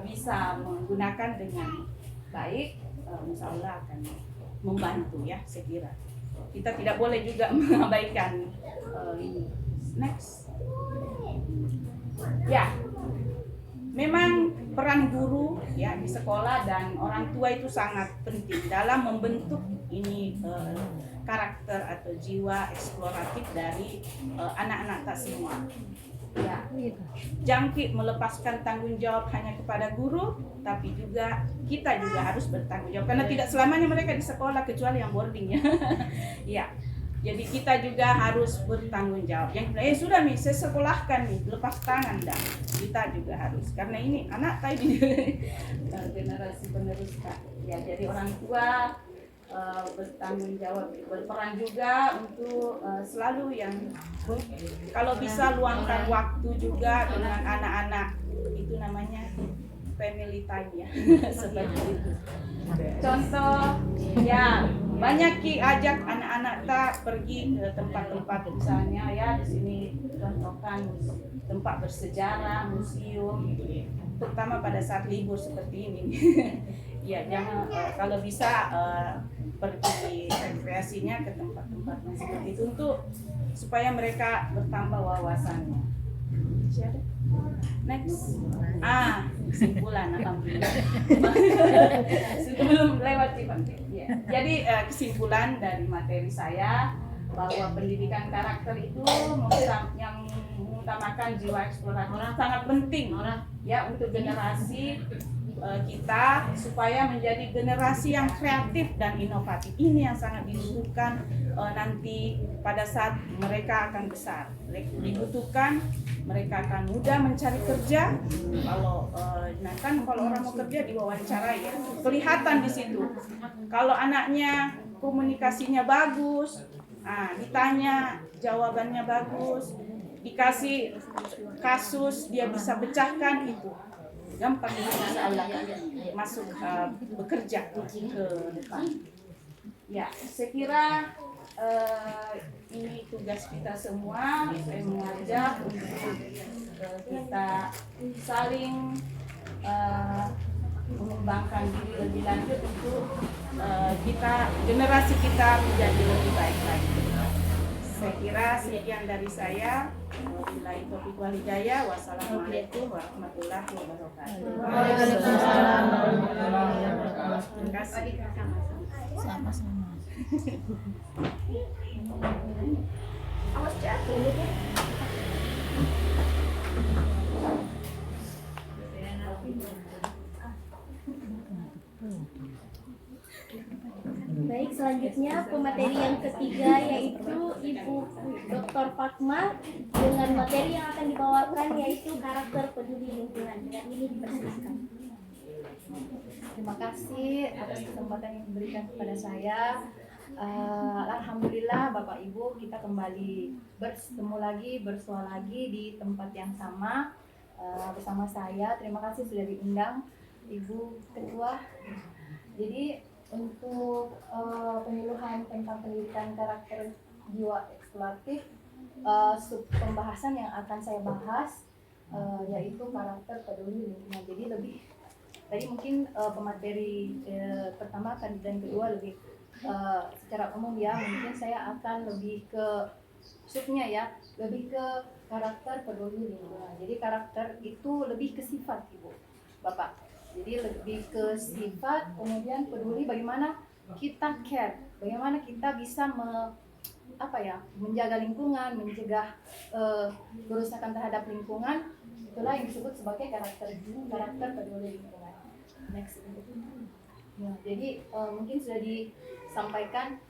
S6: bisa menggunakan dengan baik, insya Allah akan membantu ya, saya kira. Kita tidak boleh juga mengabaikan ini. Next. Ya, memang peran guru ya di sekolah dan orang tua itu sangat penting dalam membentuk ini karakter atau jiwa eksploratif dari anak-anak tak semua. Ya, jangkit melepaskan tanggung jawab hanya kepada guru, tapi juga kita juga harus bertanggung jawab karena tidak selamanya mereka di sekolah kecuali yang boarding ya. Ya. Jadi kita juga harus bertanggung jawab. Yang sudah nih, saya sekolahkan nih, lepas tangan dah. Kita juga harus, karena ini anak tadi generasi penerus Kak. Ya, jadi orang tua bertanggung jawab, berperan juga untuk selalu yang kalau bisa luangkan waktu juga dengan anak-anak. Itu namanya family time ya. Seperti itu. Contoh ya, banyak Ki ajak anak-anak tak pergi ke tempat-tempat misalnya ya, di sini contohkan tempat bersejarah, museum, terutama pada saat libur seperti ini. Ya jangan kalau bisa pergi rekreasinya ke tempat-tempat yang seperti itu untuk supaya mereka bertambah wawasannya. Next. Kesimpulan alhamdulillah. Sebelum lewat ya. Jadi kesimpulan dari materi saya bahwa pendidikan karakter itu yang mengutamakan jiwa eksploratif sangat penting ya untuk generasi kita supaya menjadi generasi yang kreatif dan inovatif. Ini yang sangat dibutuhkan nanti pada saat mereka akan besar. Dibutuhkan mereka akan mudah mencari kerja. Kalau kalau orang mau kerja diwawancara ya, kelihatan di situ. Kalau anaknya komunikasinya bagus, ditanya jawabannya bagus, dikasih kasus dia bisa pecahkan, itu gampang insya Allah masuk bekerja ke depan. Ya, saya kira ini tugas kita semua. Saya mengajak untuk kita saling mengembangkan diri lebih lanjut untuk generasi kita menjadi lebih baik lagi. Saya kira sekian dari saya. Wabillahi taufiq wal hidayah. Wassalamualaikum warahmatullahi wabarakatuh.
S3: Waalaikumsalam warahmatullahi wabarakatuh.
S6: Terima kasih.
S3: Sama-sama.
S2: Awas jatuh.
S1: Baik, selanjutnya pemateri yang ketiga yaitu Ibu Dr. Fatma dengan materi yang akan dibawakan yaitu karakter peduli lingkungan. Dan ini dipersilakan.
S3: Terima kasih atas kesempatan yang diberikan kepada saya.
S7: Alhamdulillah Bapak Ibu kita kembali bertemu lagi, bersua lagi di tempat yang sama bersama saya. Terima kasih sudah diundang Ibu Ketua. Jadi untuk penyuluhan tentang pendidikan karakter jiwa eksploratif, sub pembahasan yang akan saya bahas yaitu karakter peduli lingkungan. Jadi lebih tadi mungkin pemateri pertama dan kedua lebih secara umum ya, mungkin saya akan lebih ke subnya ya, lebih ke karakter peduli lingkungan. Jadi karakter itu lebih ke sifat Ibu Bapak, jadi lebih ke sifat, kemudian peduli bagaimana kita care, bagaimana kita bisa menjaga lingkungan, mencegah kerusakan terhadap lingkungan. Itulah yang disebut sebagai karakter peduli lingkungan. Next. Ya, jadi mungkin sudah disampaikan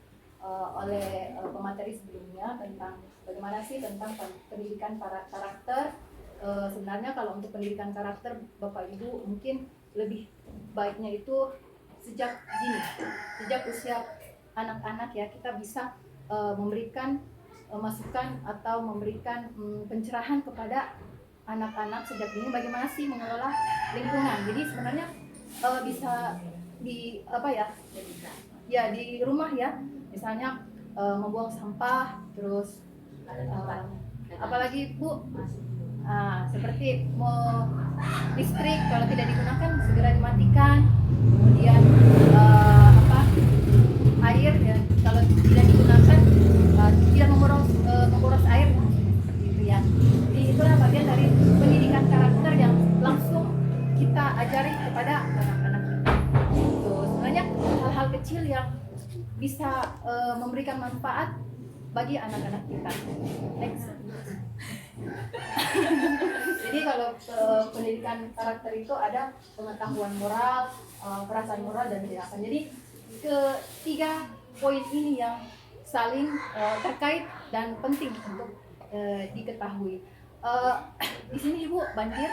S7: oleh pemateri sebelumnya tentang bagaimana sih tentang pendidikan karakter. Sebenarnya kalau untuk pendidikan karakter Bapak Ibu mungkin lebih baiknya itu sejak usia anak-anak ya, kita bisa memberikan masukan atau memberikan pencerahan kepada anak-anak sejak dini bagaimana sih mengelola lingkungan. Jadi sebenarnya bisa di di rumah ya, misalnya membuang sampah, terus apalagi Bu, seperti mau listrik kalau tidak digunakan segera dimatikan, kemudian air ya kalau tidak digunakan tidak memboros air seperti itu ya. Jadi itulah bagian dari pendidikan karakter yang langsung kita ajari kepada anak-anak kita. Itu sebenarnya hal-hal kecil yang bisa memberikan manfaat bagi anak-anak kita. Next. Jadi kalau pendidikan karakter itu ada pengetahuan moral, perasaan moral dan tindakan. Jadi ketiga poin ini yang saling terkait dan penting untuk diketahui. Di sini Ibu banjir?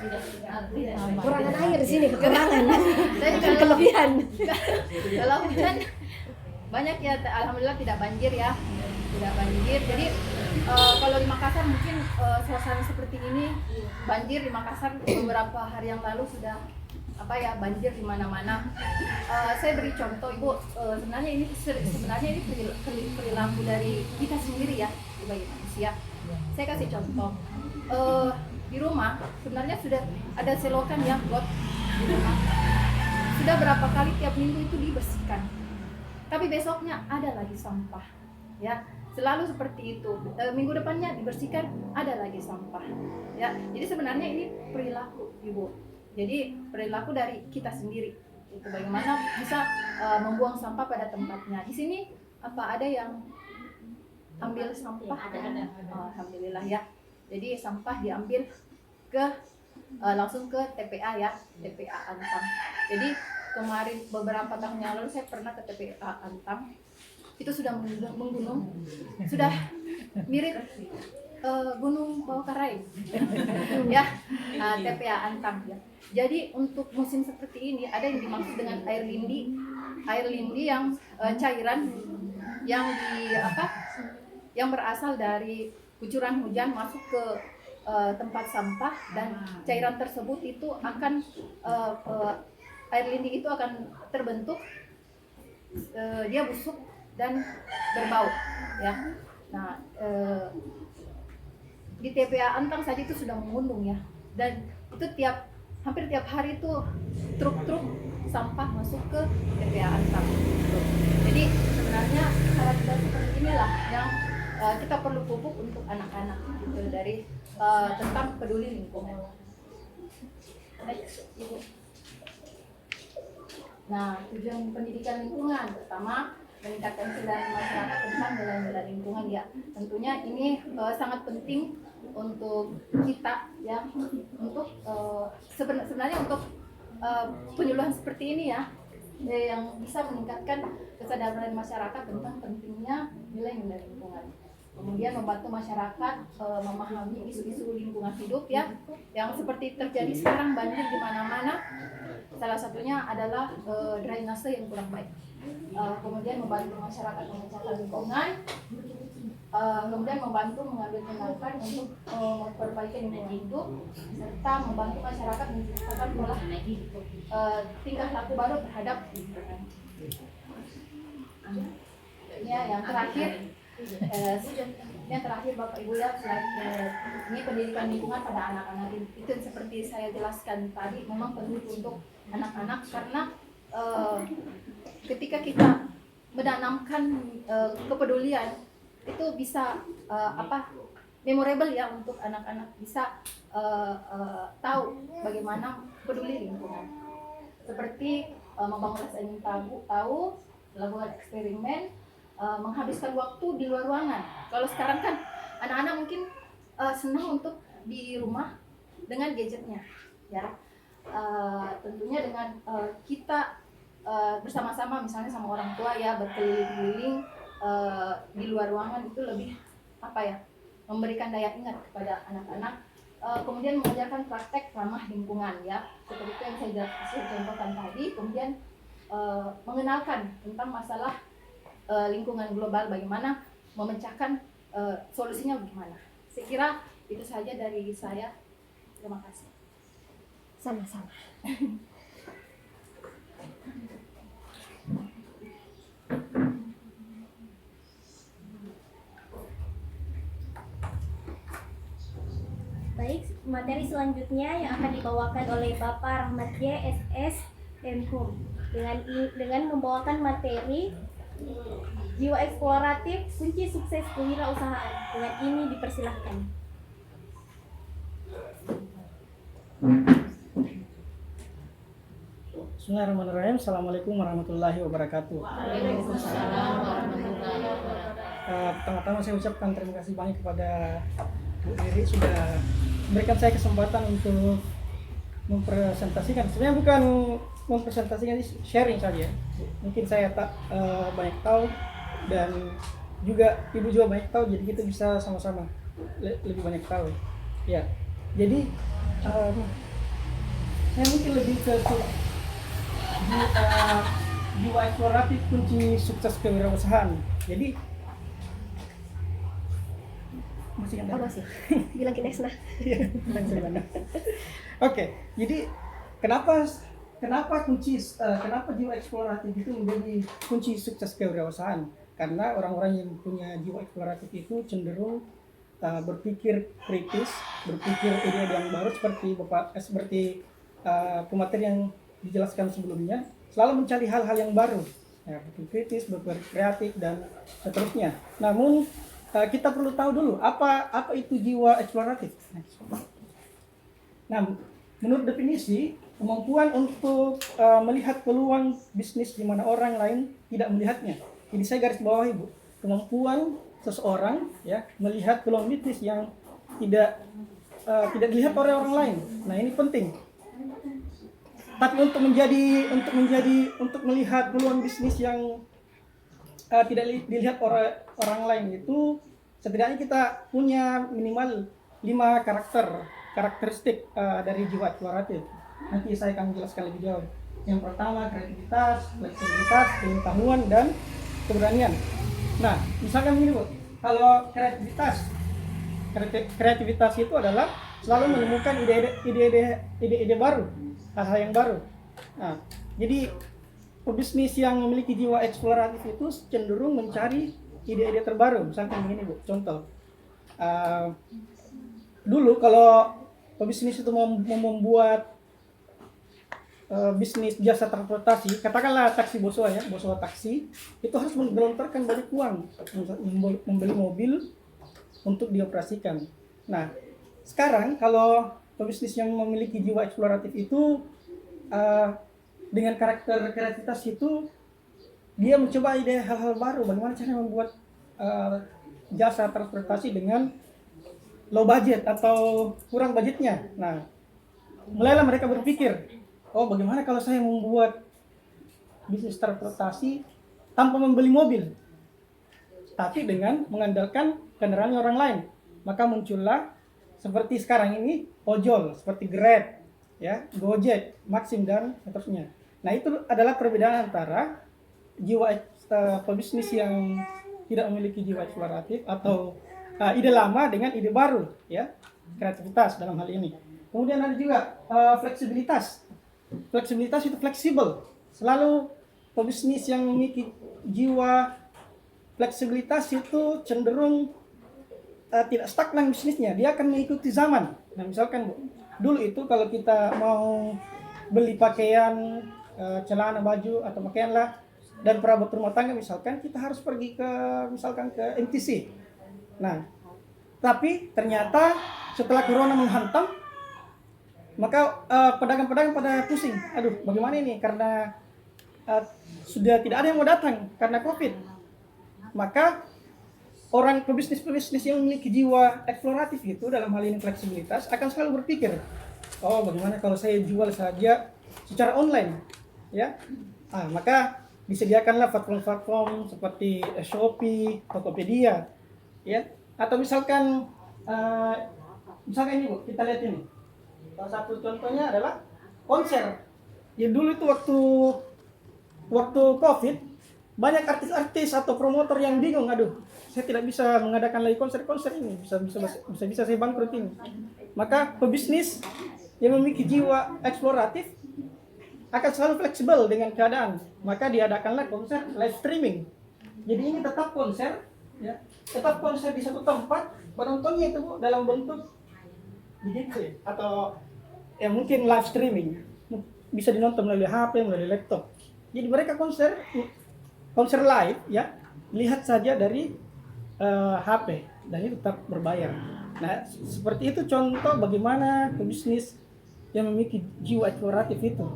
S2: Kekurangan air di sini, kekurangan.
S7: Kelebihan. Kalau hujan banyak ya, alhamdulillah tidak banjir ya, tidak banjir. Jadi kalau di Makassar mungkin suasana seperti ini banjir di Makassar beberapa hari yang lalu sudah banjir di mana-mana. Saya beri contoh Ibu, sebenarnya ini perilaku dari kita sendiri ya sebagai manusia. Saya kasih contoh. Di rumah sebenarnya sudah ada selokan yang got di rumah. Sudah berapa kali tiap minggu itu dibersihkan. Tapi besoknya ada lagi sampah. Ya, selalu seperti itu. Minggu depannya dibersihkan, ada lagi sampah. Ya, jadi sebenarnya ini perilaku Ibu. Jadi perilaku dari kita sendiri. Itu bagaimana bisa membuang sampah pada tempatnya. Di sini ada yang ambil sampah? Alhamdulillah ya. Jadi sampah diambil langsung ke TPA ya, TPA Antang. Jadi kemarin beberapa tahun yang lalu saya pernah ke TPA Antang. Itu sudah menggunung, sudah mirip Gunung Bawakarai ya, TPA Antang ya. Jadi untuk musim seperti ini ada yang dimaksud dengan air lindi yang cairan yang berasal dari kucuran hujan masuk ke tempat sampah, dan cairan tersebut itu akan air lindi itu akan terbentuk, dia busuk dan berbau ya. Nah di TPA Antang saja itu sudah mengundung ya, dan itu hampir tiap hari itu truk-truk sampah masuk ke TPA Antang. Jadi sebenarnya karakter seperti inilah yang kita perlu pupuk untuk anak-anak gitu, dari tentang peduli lingkungan. Next, Ibu. Nah, tujuan pendidikan lingkungan pertama meningkatkan kesadaran masyarakat tentang nilai-nilai lingkungan ya. Tentunya ini sangat penting untuk kita ya, untuk sebenarnya untuk penyuluhan seperti ini ya, yang bisa meningkatkan kesadaran masyarakat tentang pentingnya nilai-nilai lingkungan. kemudian membantu masyarakat memahami isu-isu lingkungan hidup ya, yang seperti terjadi sekarang banjir di mana-mana. Salah satunya adalah drainase yang kurang baik. Kemudian membantu masyarakat memecahkan lingkungan, kemudian membantu mengambil tindakan untuk memperbaiki lingkungan hidup, serta membantu masyarakat menciptakan pola tingkah laku baru terhadap lingkungan. Ya, yang terakhir Bapak Ibu ya, ini pendidikan lingkungan pada anak-anak itu seperti saya jelaskan tadi, memang perlu untuk anak-anak karena ketika kita menanamkan kepedulian itu bisa memorable ya untuk anak-anak, bisa tahu bagaimana peduli lingkungan, seperti membangun rasa ingin tahu, melakukan eksperimen, menghabiskan waktu di luar ruangan. Kalau sekarang kan anak-anak mungkin senang untuk di rumah dengan gadgetnya, ya. Tentunya dengan kita bersama-sama, misalnya sama orang tua ya, berkeliling-keliling di luar ruangan itu lebih memberikan daya ingat kepada anak-anak. Kemudian mengajarkan praktek ramah lingkungan ya, seperti itu yang saya contohkan tadi. Kemudian mengenalkan tentang masalah lingkungan global, bagaimana memecahkan solusinya bagaimana. Saya kira itu saja dari saya. Terima kasih.
S2: Sama-sama.
S1: Baik, materi selanjutnya yang akan dibawakan oleh Bapak Rahmat J. SS Menhum dengan membawakan materi jiwa eksploratif kunci sukses kewirausahaan. Dengan ini dipersilahkan.
S8: Bismillahirrahmanirrahim. Assalamualaikum warahmatullahi wabarakatuh. Pertama-tama saya ucapkan terima kasih banyak kepada Bu Iri sudah memberikan saya kesempatan untuk mempresentasikan. Sebenarnya bukan mempresentasikan, sharing saja. Mungkin saya tak banyak tahu dan juga Ibu juga banyak tahu, jadi kita bisa sama-sama lebih banyak tahu. Ya, jadi saya mungkin lebih ke jiwa eksploratif kunci sukses kewirausahaan. Jadi masih kan?
S2: Masih. Bilang Kinesna.
S8: Oke, jadi kenapa jiwa eksploratif itu menjadi kunci sukses kewirausahaan? Karena orang-orang yang punya jiwa eksploratif itu cenderung berpikir kritis, berpikir ide-ide yang baru, seperti pemateri yang dijelaskan sebelumnya, selalu mencari hal-hal yang baru, ya, berpikir kritis, berpikir kreatif dan seterusnya. Namun kita perlu tahu dulu apa itu jiwa eksploratif. Nah, menurut definisi, kemampuan untuk melihat peluang bisnis di mana orang lain tidak melihatnya. Jadi saya garis bawahi, Bu, kemampuan seseorang ya melihat peluang bisnis yang tidak dilihat oleh orang lain. Nah, ini penting. Tapi untuk melihat peluang bisnis yang tidak dilihat oleh orang lain itu, setidaknya kita punya minimal 5 karakteristik dari jiwa eksploratif. Nanti saya akan jelaskan lebih jauh. Yang pertama, kreativitas, fleksibilitas, pengetahuan, dan keberanian. Nah, misalkan begini, Bu, kalau kreativitas itu adalah selalu menemukan ide-ide baru, hal-hal yang baru. Nah, jadi pebisnis yang memiliki jiwa eksploratif itu cenderung mencari ide-ide terbaru. Misalkan begini, Bu, contoh. Dulu kalau pebisnis itu mau membuat bisnis jasa transportasi, katakanlah taksi Bosowa ya, Bosowa taksi, itu harus menggelontorkan banyak uang, membeli mobil untuk dioperasikan. Nah, sekarang kalau pebisnis yang memiliki jiwa eksploratif itu dengan karakter kreativitas itu, dia mencoba ide hal-hal baru, bagaimana cara membuat jasa transportasi dengan low budget atau kurang budgetnya. Nah, mulailah mereka berpikir, oh, bagaimana kalau saya membuat bisnis transportasi tanpa membeli mobil? tapi dengan mengandalkan kendaraan orang lain. Maka muncullah seperti sekarang ini ojol, seperti Grab, ya, Gojek, Maxim dan seterusnya. Nah, itu adalah perbedaan antara jiwa pebisnis yang tidak memiliki jiwa eksploratif atau ide lama dengan ide baru, ya, kreativitas dalam hal ini. Kemudian ada juga fleksibilitas. Fleksibilitas itu fleksibel. Selalu pebisnis yang memiliki jiwa fleksibilitas itu cenderung tidak stagnan bisnisnya, dia akan mengikuti zaman. Nah, misalkan Bu, dulu itu kalau kita mau beli pakaian, celana, baju atau pakaian lah dan perabot rumah tangga misalkan, kita harus pergi ke misalkan ke MTC. Nah, tapi ternyata setelah corona menghantam, maka pedagang-pedagang pada pusing. Aduh, bagaimana ini? Karena sudah tidak ada yang mau datang karena COVID. Maka orang pebisnis-pebisnis yang memiliki jiwa eksploratif gitu, dalam hal ini fleksibilitas, akan selalu berpikir, oh bagaimana kalau saya jual saja secara online, ya? Maka disediakanlah platform-platform seperti Shopee, Tokopedia, ya? Atau misalkan misalkan ini Bu, kita lihat ini. Salah satu contohnya adalah konser. Ya dulu itu waktu COVID, banyak artis-artis atau promotor yang bingung, aduh, saya tidak bisa mengadakan lagi konser ini, bisa saya bangkrut ini. Maka pebisnis yang memiliki jiwa eksploratif akan selalu fleksibel dengan keadaan. Maka diadakanlah konser live streaming. Jadi ini tetap konser, ya, tetap konser di satu tempat, penontonnya itu dalam bentuk digital atau ya mungkin live streaming, bisa dinonton melalui HP, melalui laptop. Jadi mereka konser live, ya, lihat saja dari HP dan itu tetap berbayar. Nah, seperti itu contoh bagaimana pebisnis yang memiliki jiwa eksploratif itu.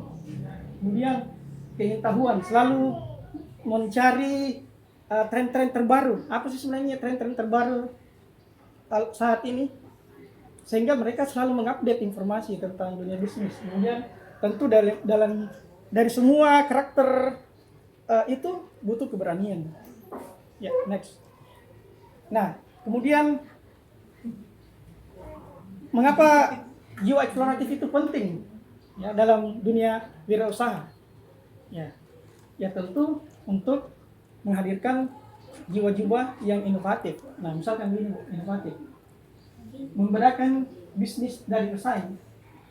S8: Kemudian pengetahuan, selalu mencari tren-tren terbaru. Apa sih sebenarnya tren-tren terbaru saat ini? Sehingga mereka selalu mengupdate informasi tentang dunia bisnis. Kemudian tentu dari semua karakter itu butuh keberanian. Ya, next. Nah, kemudian mengapa jiwa eksploratif itu penting, ya, dalam dunia wirausaha? Ya tentu untuk menghadirkan jiwa-jiwa yang inovatif. Nah, misalkan ini inovatif, membedakan bisnis dari pesaing.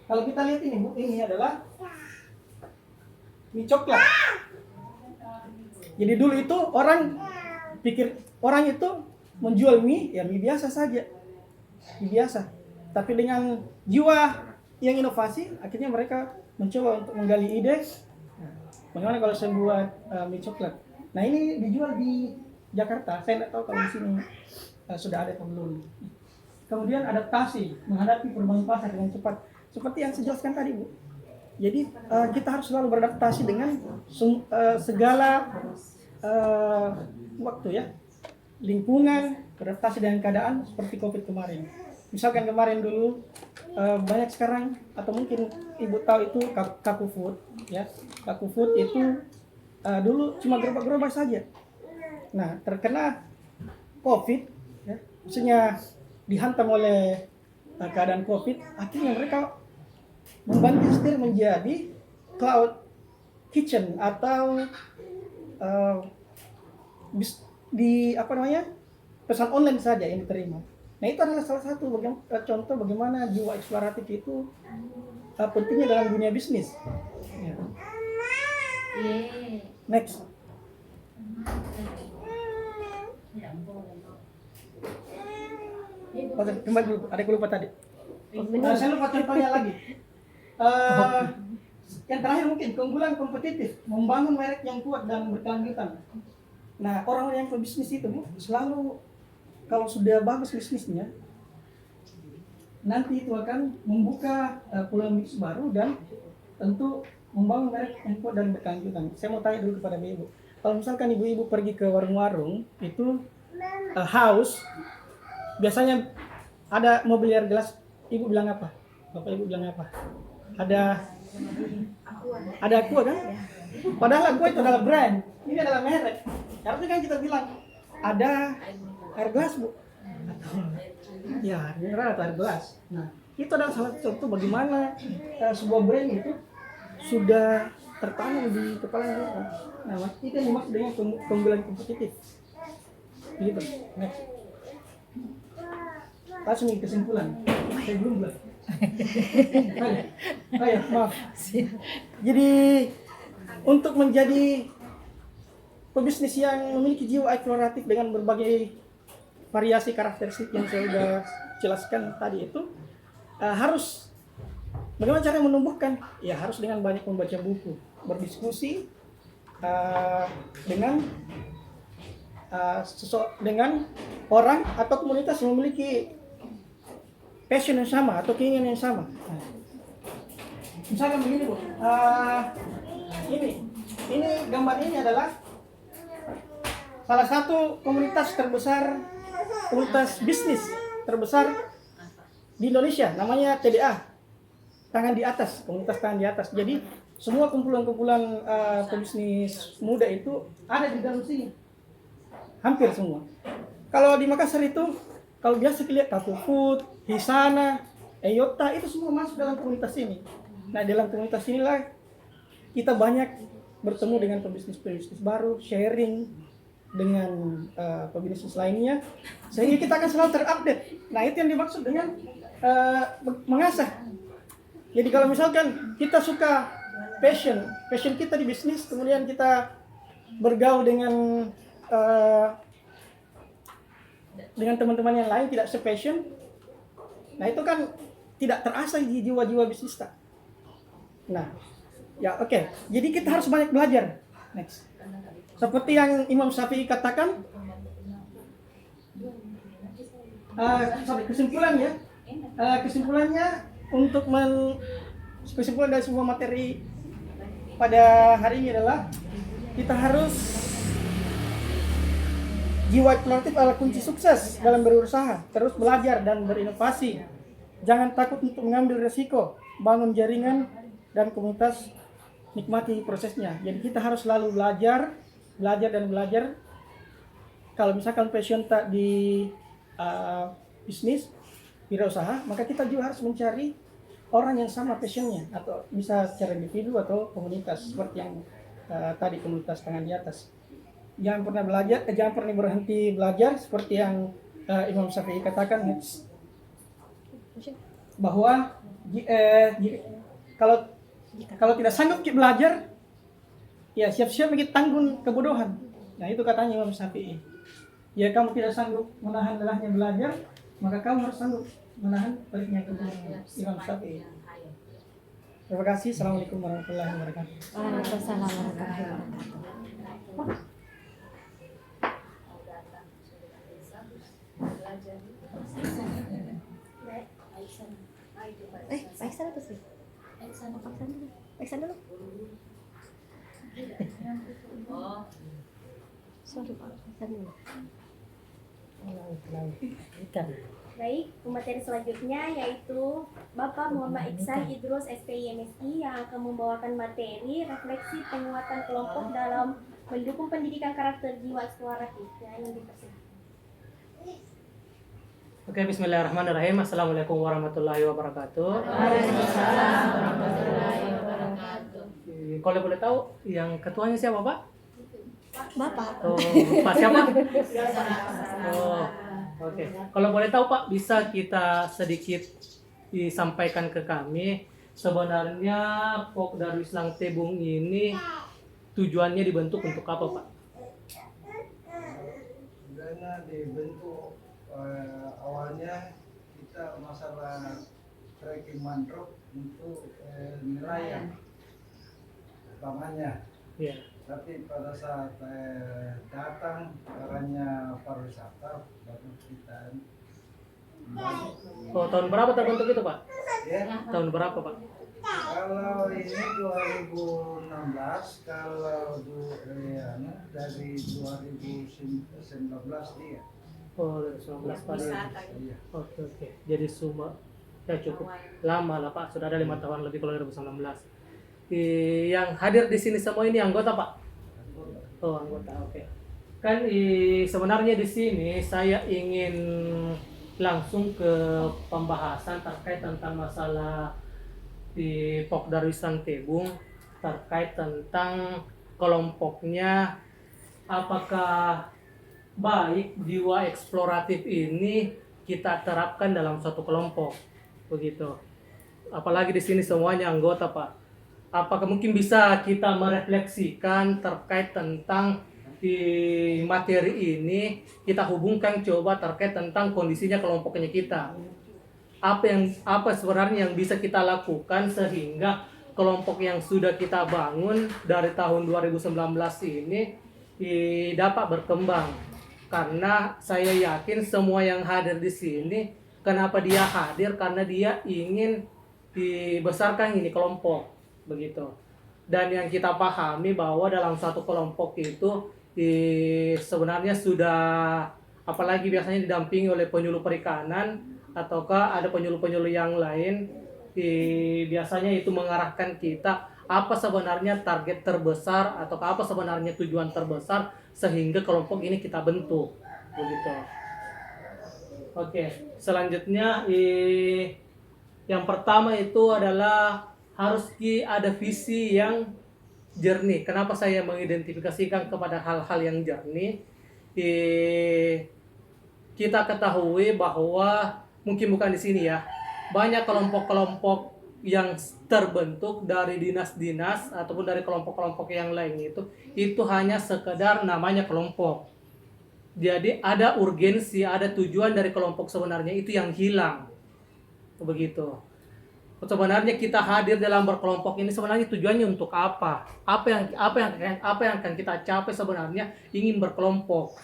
S8: Kalau kita lihat ini Bu, ini adalah mie coklat. Jadi dulu itu orang itu menjual mie, ya mie biasa saja, mie biasa. Tapi dengan jiwa yang inovasi, akhirnya mereka mencoba untuk menggali ide. Bagaimana kalau saya buat mie coklat? Nah, ini dijual di Jakarta. Saya tidak tahu kalau di sini sudah ada atau belum. Kemudian adaptasi menghadapi perubahan pasar dengan cepat, seperti yang saya jelaskan tadi, Bu. Jadi kita harus selalu beradaptasi dengan segala waktu, ya, lingkungan, beradaptasi dengan keadaan seperti COVID kemarin. Misalkan kemarin dulu banyak sekarang, atau mungkin Ibu tahu itu Kaku Food, ya. Kaku Food itu dulu cuma gerobak-gerobak saja. Nah, terkena COVID, ya, maksudnya dihantam oleh keadaan COVID, akhirnya mereka membantu setir menjadi cloud kitchen atau pesan online saja yang diterima. Nah, itu adalah salah satu contoh bagaimana jiwa eksploratif itu pentingnya dalam dunia bisnis. Ya. Next. Kembali dulu, ada yang lupa tadi. Saya lupa contohnya lagi. Yang terakhir mungkin keunggulan kompetitif, membangun merek yang kuat dan berkelanjutan. Nah, orang-orang yang berbisnis itu selalu kalau sudah bagus bisnisnya, nanti itu akan membuka peluang bisnis baru dan tentu membangun merek yang kuat dan berkelanjutan. Saya mau tanya dulu kepada Ibu, kalau misalkan ibu-ibu pergi ke warung-warung itu haus, biasanya ada mobil air gelas, Ibu bilang apa? Bapak Ibu bilang apa? Ada aqua kan? Padahal aqua itu adalah brand, ini adalah merek. Harusnya kan kita bilang, ada air gelas Bu, atau ya mineral atau air gelas. Nah itu adalah salah satu contoh bagaimana sebuah brand itu sudah tertanam di kepala mereka. Nah itu yang dimaksud dengan keunggulan kompetitif. Gitu. Next. Langsung ke kesimpulan. Saya belum buat. Ayo, maaf. Jadi untuk menjadi pebisnis yang memiliki jiwa eksploratif dengan berbagai variasi karakteristik yang saya sudah jelaskan tadi itu harus bagaimana cara menumbuhkan? Ya harus dengan banyak membaca buku, berdiskusi dengan dengan orang atau komunitas yang memiliki passion yang sama atau keinginan yang sama. Misalkan begini Bu, ini gambar ini adalah salah satu komunitas terbesar, komunitas bisnis terbesar di Indonesia, namanya TDA, tangan di atas, komunitas tangan di atas. Jadi semua kumpulan-kumpulan pebisnis muda itu ada di dalam sini, hampir semua. Kalau di Makassar itu, kalau biasa kita lihat Kaku Food, Hisana, Eyota, itu semua masuk dalam komunitas ini. Nah dalam komunitas inilah kita banyak bertemu dengan pebisnis-pebisnis baru, sharing dengan pebisnis lainnya, sehingga kita akan selalu terupdate. Nah itu yang dimaksud dengan mengasah. Jadi kalau misalkan kita suka passion kita di bisnis, kemudian kita bergaul dengan teman-teman yang lain tidak sepassion, nah itu kan tidak terasa di jiwa-jiwa bisnis kita. Nah, ya oke. Jadi kita harus banyak belajar. Next. Seperti yang Imam Syafi'i katakan, kesimpulannya untuk kesimpulan dari semua materi pada hari ini adalah kita harus jiwa eksploratif adalah kunci sukses dalam berusaha, terus belajar dan berinovasi. Jangan takut untuk mengambil resiko, bangun jaringan dan komunitas, nikmati prosesnya. Jadi kita harus selalu belajar. Kalau misalkan passion tak di bisnis, wirausaha, maka kita juga harus mencari orang yang sama passionnya, atau bisa secara individu atau komunitas seperti yang tadi komunitas tangan di atas. Jangan pernah berhenti belajar seperti yang Imam Syafi'i katakan bahwa kalau tidak sanggup belajar, ya siap-siap kita tanggung kebodohan. Nah itu katanya Imam Syafi'i. Ya kamu tidak sanggup menahan lelahnya belajar, maka kamu harus sanggup menahan peliknya kebodohan. Imam Syafi'i. Terima kasih. Assalamualaikum warahmatullahi wabarakatuh.
S2: Waalaikumsalam warahmatullahi wabarakatuh. Pak Iksan apa sih? Iksan dulu. Sorry Pak, Iksan dulu.
S1: Baik, materi selanjutnya yaitu Bapak Muhammad Iksan Idrus SPI MSI yang akan membawakan materi refleksi penguatan kelompok dalam mendukung pendidikan karakter jiwa eksploratif. Yang dipersilakan.
S9: Oke, bismillahirrahmanirrahim. Assalamualaikum warahmatullahi wabarakatuh.
S3: Waalaikumsalam warahmatullahi wabarakatuh.
S9: Kalau boleh tahu, yang ketuanya siapa, Pak?
S2: Bapak.
S9: Oh, Pak siapa? Oh, oke. Kalau boleh tahu, Pak, bisa kita sedikit disampaikan ke kami sebenarnya Pok Darul Islam Tebung ini tujuannya dibentuk untuk apa, Pak?
S4: Sebenarnya dibentuk awalnya kita masalah trekking mangrove untuk nelayan utamanya.
S9: Iya.
S4: Tapi pada saat datang arahnya pariwisata baru kita
S9: Oh, tahun berapa terbentuk itu, Pak?
S4: ya.
S9: Tahun berapa, Pak?
S4: Kalau ini 2016, kalau dari 2019 dia.
S9: Oh, 2019 Pak.
S4: Iya.
S9: Oke. Jadi ya cukup lama lah, Pak. Sudah ada 5 tahun lebih kalau 2019. Yang hadir di sini semua ini anggota, Pak? Oh, anggota. Oke. kan sebenarnya di sini saya ingin langsung ke pembahasan terkait tentang masalah di POK Darwissalam Tebung, terkait tentang kelompoknya, apakah baik jiwa eksploratif ini kita terapkan dalam suatu kelompok, begitu. Apalagi di sini semuanya anggota, Pak. Apakah mungkin bisa kita merefleksikan terkait tentang di materi ini, kita hubungkan coba terkait tentang kondisinya kelompoknya kita. Apa sebenarnya yang bisa kita lakukan sehingga kelompok yang sudah kita bangun dari tahun 2019 ini dapat berkembang. Karena saya yakin semua yang hadir di sini, kenapa dia hadir? Karena dia ingin dibesarkan ini kelompok, begitu. Dan yang kita pahami bahwa dalam satu kelompok itu sebenarnya sudah, apalagi biasanya didampingi oleh penyuluh perikanan ataukah ada penyuluh-penyuluh yang lain, biasanya itu mengarahkan kita apa sebenarnya target terbesar atau apa sebenarnya tujuan terbesar sehingga kelompok ini kita bentuk, begitu. Oke, selanjutnya yang pertama itu adalah harus ada visi yang jernih. Kenapa saya mengidentifikasikan kepada hal-hal yang jernih? Kita ketahui bahwa mungkin bukan di sini ya, banyak kelompok-kelompok yang terbentuk dari dinas-dinas ataupun dari kelompok-kelompok yang lain itu hanya sekedar namanya kelompok. Jadi ada urgensi, ada tujuan dari kelompok sebenarnya itu yang hilang, begitu. Sebenarnya kita hadir dalam berkelompok ini sebenarnya tujuannya untuk apa? Apa yang akan kita capai sebenarnya ingin berkelompok?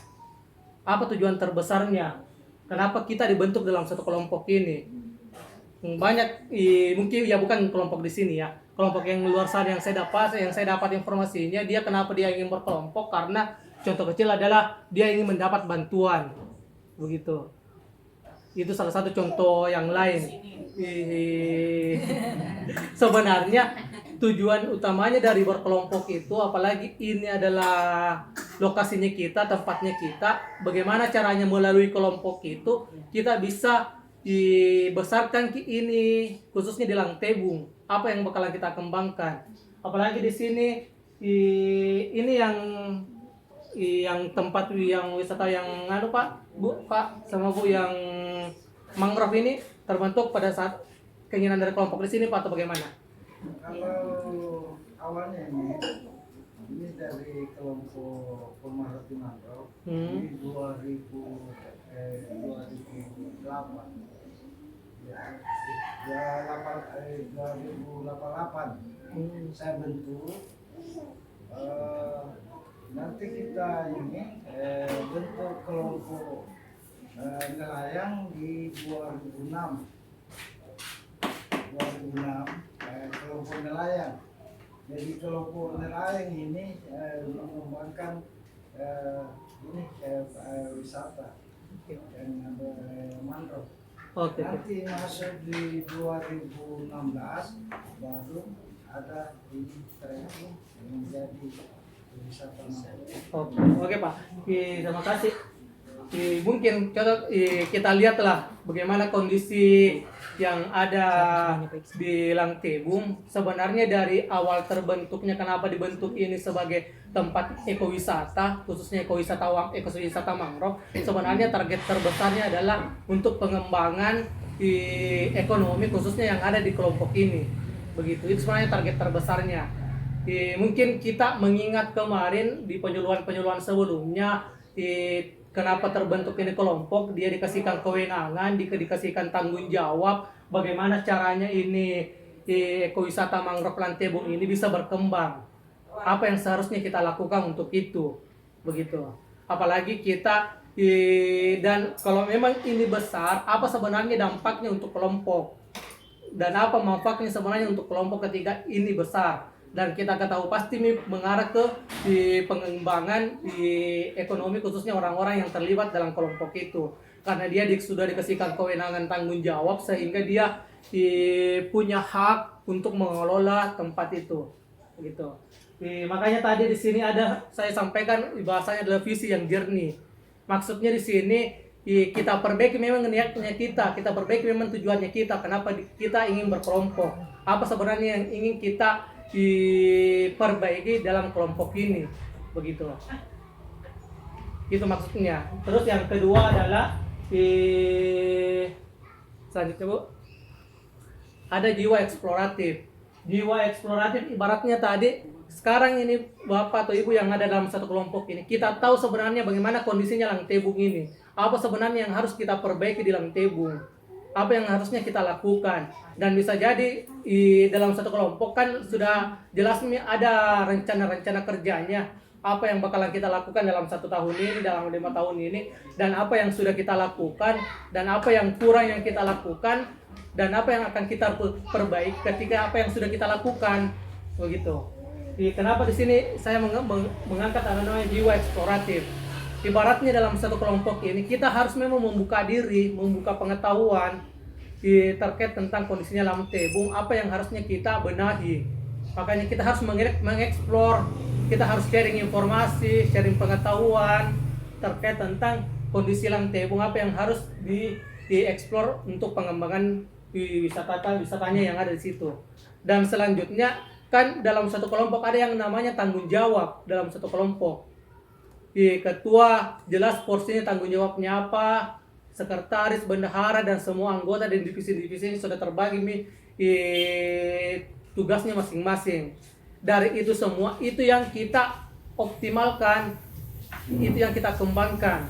S9: Apa tujuan terbesarnya? Kenapa kita dibentuk dalam satu kelompok ini? Banyak mungkin ya bukan kelompok di sini ya. Kelompok yang luar sana yang saya dapat informasinya, dia kenapa dia ingin berkelompok? Karena contoh kecil adalah dia ingin mendapat bantuan. Begitu. Itu salah satu contoh yang lain. Sebenarnya tujuan utamanya dari berkelompok itu, apalagi ini adalah lokasinya kita, tempatnya kita, bagaimana caranya melalui kelompok itu kita bisa dibesarkan ini, khususnya di Langtebung. Apa yang bakalan kita kembangkan? Apalagi di sini ini yang tempat yang wisata yang Pak, Bu, Pak, sama Bu yang mangrove ini terbentuk pada saat keinginan dari kelompok di sini Pak atau bagaimana?
S4: Kalau awalnya ini dari kelompok pemerhati mangrove di 2008 ya 2008 saya bentuk. Nanti kita ini bentuk kelompok nelayan di 2006 kelompok nelayan. Jadi kelompok nelayan ini mengembangkan wisata dan mangrove. Nanti masuk di 2016 baru ada ini training menjadi wisata mangrove.
S9: Oke Pak, terima kasih. Mungkin kita lihatlah bagaimana kondisi yang ada di Langtebung. Sebenarnya dari awal terbentuknya, kenapa dibentuk ini sebagai tempat ekowisata, khususnya ekowisata mangrove, sebenarnya target terbesarnya adalah untuk pengembangan ekonomi khususnya yang ada di kelompok ini. Begitu, itu sebenarnya target terbesarnya. Mungkin kita mengingat kemarin di penyuluhan sebelumnya, kenapa terbentuk ini kelompok, dia dikasihkan kewenangan, dikasihkan tanggung jawab, bagaimana caranya ini ekowisata mangrove Langtebung ini bisa berkembang. Apa yang seharusnya kita lakukan untuk itu, begitu. Apalagi kita dan kalau memang ini besar, apa sebenarnya dampaknya untuk kelompok dan apa manfaatnya sebenarnya untuk kelompok ketika ini besar. Dan kita ketahui pasti ini mengarah ke pengembangan ekonomi khususnya orang-orang yang terlibat dalam kelompok itu, karena dia sudah dikasihkan kewenangan tanggung jawab sehingga dia punya hak untuk mengelola tempat itu, gitu. Makanya tadi di sini ada saya sampaikan bahasanya adalah visi yang jernih. Maksudnya di sini kita perbaiki memang niatnya kita perbaiki memang tujuannya kita. Kenapa kita ingin berkelompok? Apa sebenarnya yang ingin kita diperbaiki dalam kelompok ini? Begitu. Itu maksudnya. Terus yang kedua adalah selanjutnya Bu, ada jiwa eksploratif. Jiwa eksploratif ibaratnya tadi sekarang ini Bapak atau Ibu yang ada dalam satu kelompok ini, kita tahu sebenarnya bagaimana kondisinya Langtebung ini. Apa sebenarnya yang harus kita perbaiki di Langtebung? Apa yang harusnya kita lakukan? Dan bisa jadi dalam satu kelompok kan sudah jelas nih ada rencana-rencana kerjanya. Apa yang bakalan kita lakukan dalam 1 tahun ini, dalam 5 tahun ini, dan apa yang sudah kita lakukan, dan apa yang kurang yang kita lakukan, dan apa yang akan kita perbaiki ketika apa yang sudah kita lakukan, begitu. Kenapa di sini saya mengangkat namanya jiwa eksploratif? Ibaratnya dalam satu kelompok ini kita harus memang membuka diri, membuka pengetahuan terkait tentang kondisinya Langtebung, apa yang harusnya kita benahi. Makanya kita harus mengeksplor, kita harus sharing informasi, sharing pengetahuan terkait tentang kondisi Langtebung, apa yang harus dieksplor untuk pengembangan wisatanya yang ada di situ. Dan selanjutnya kan dalam satu kelompok ada yang namanya tanggung jawab dalam satu kelompok. Ketua jelas porsinya tanggung jawabnya apa, sekretaris, bendahara dan semua anggota dan divisi-divisi ini sudah terbagi tugasnya masing-masing. Dari itu semua itu yang kita optimalkan, itu yang kita kembangkan.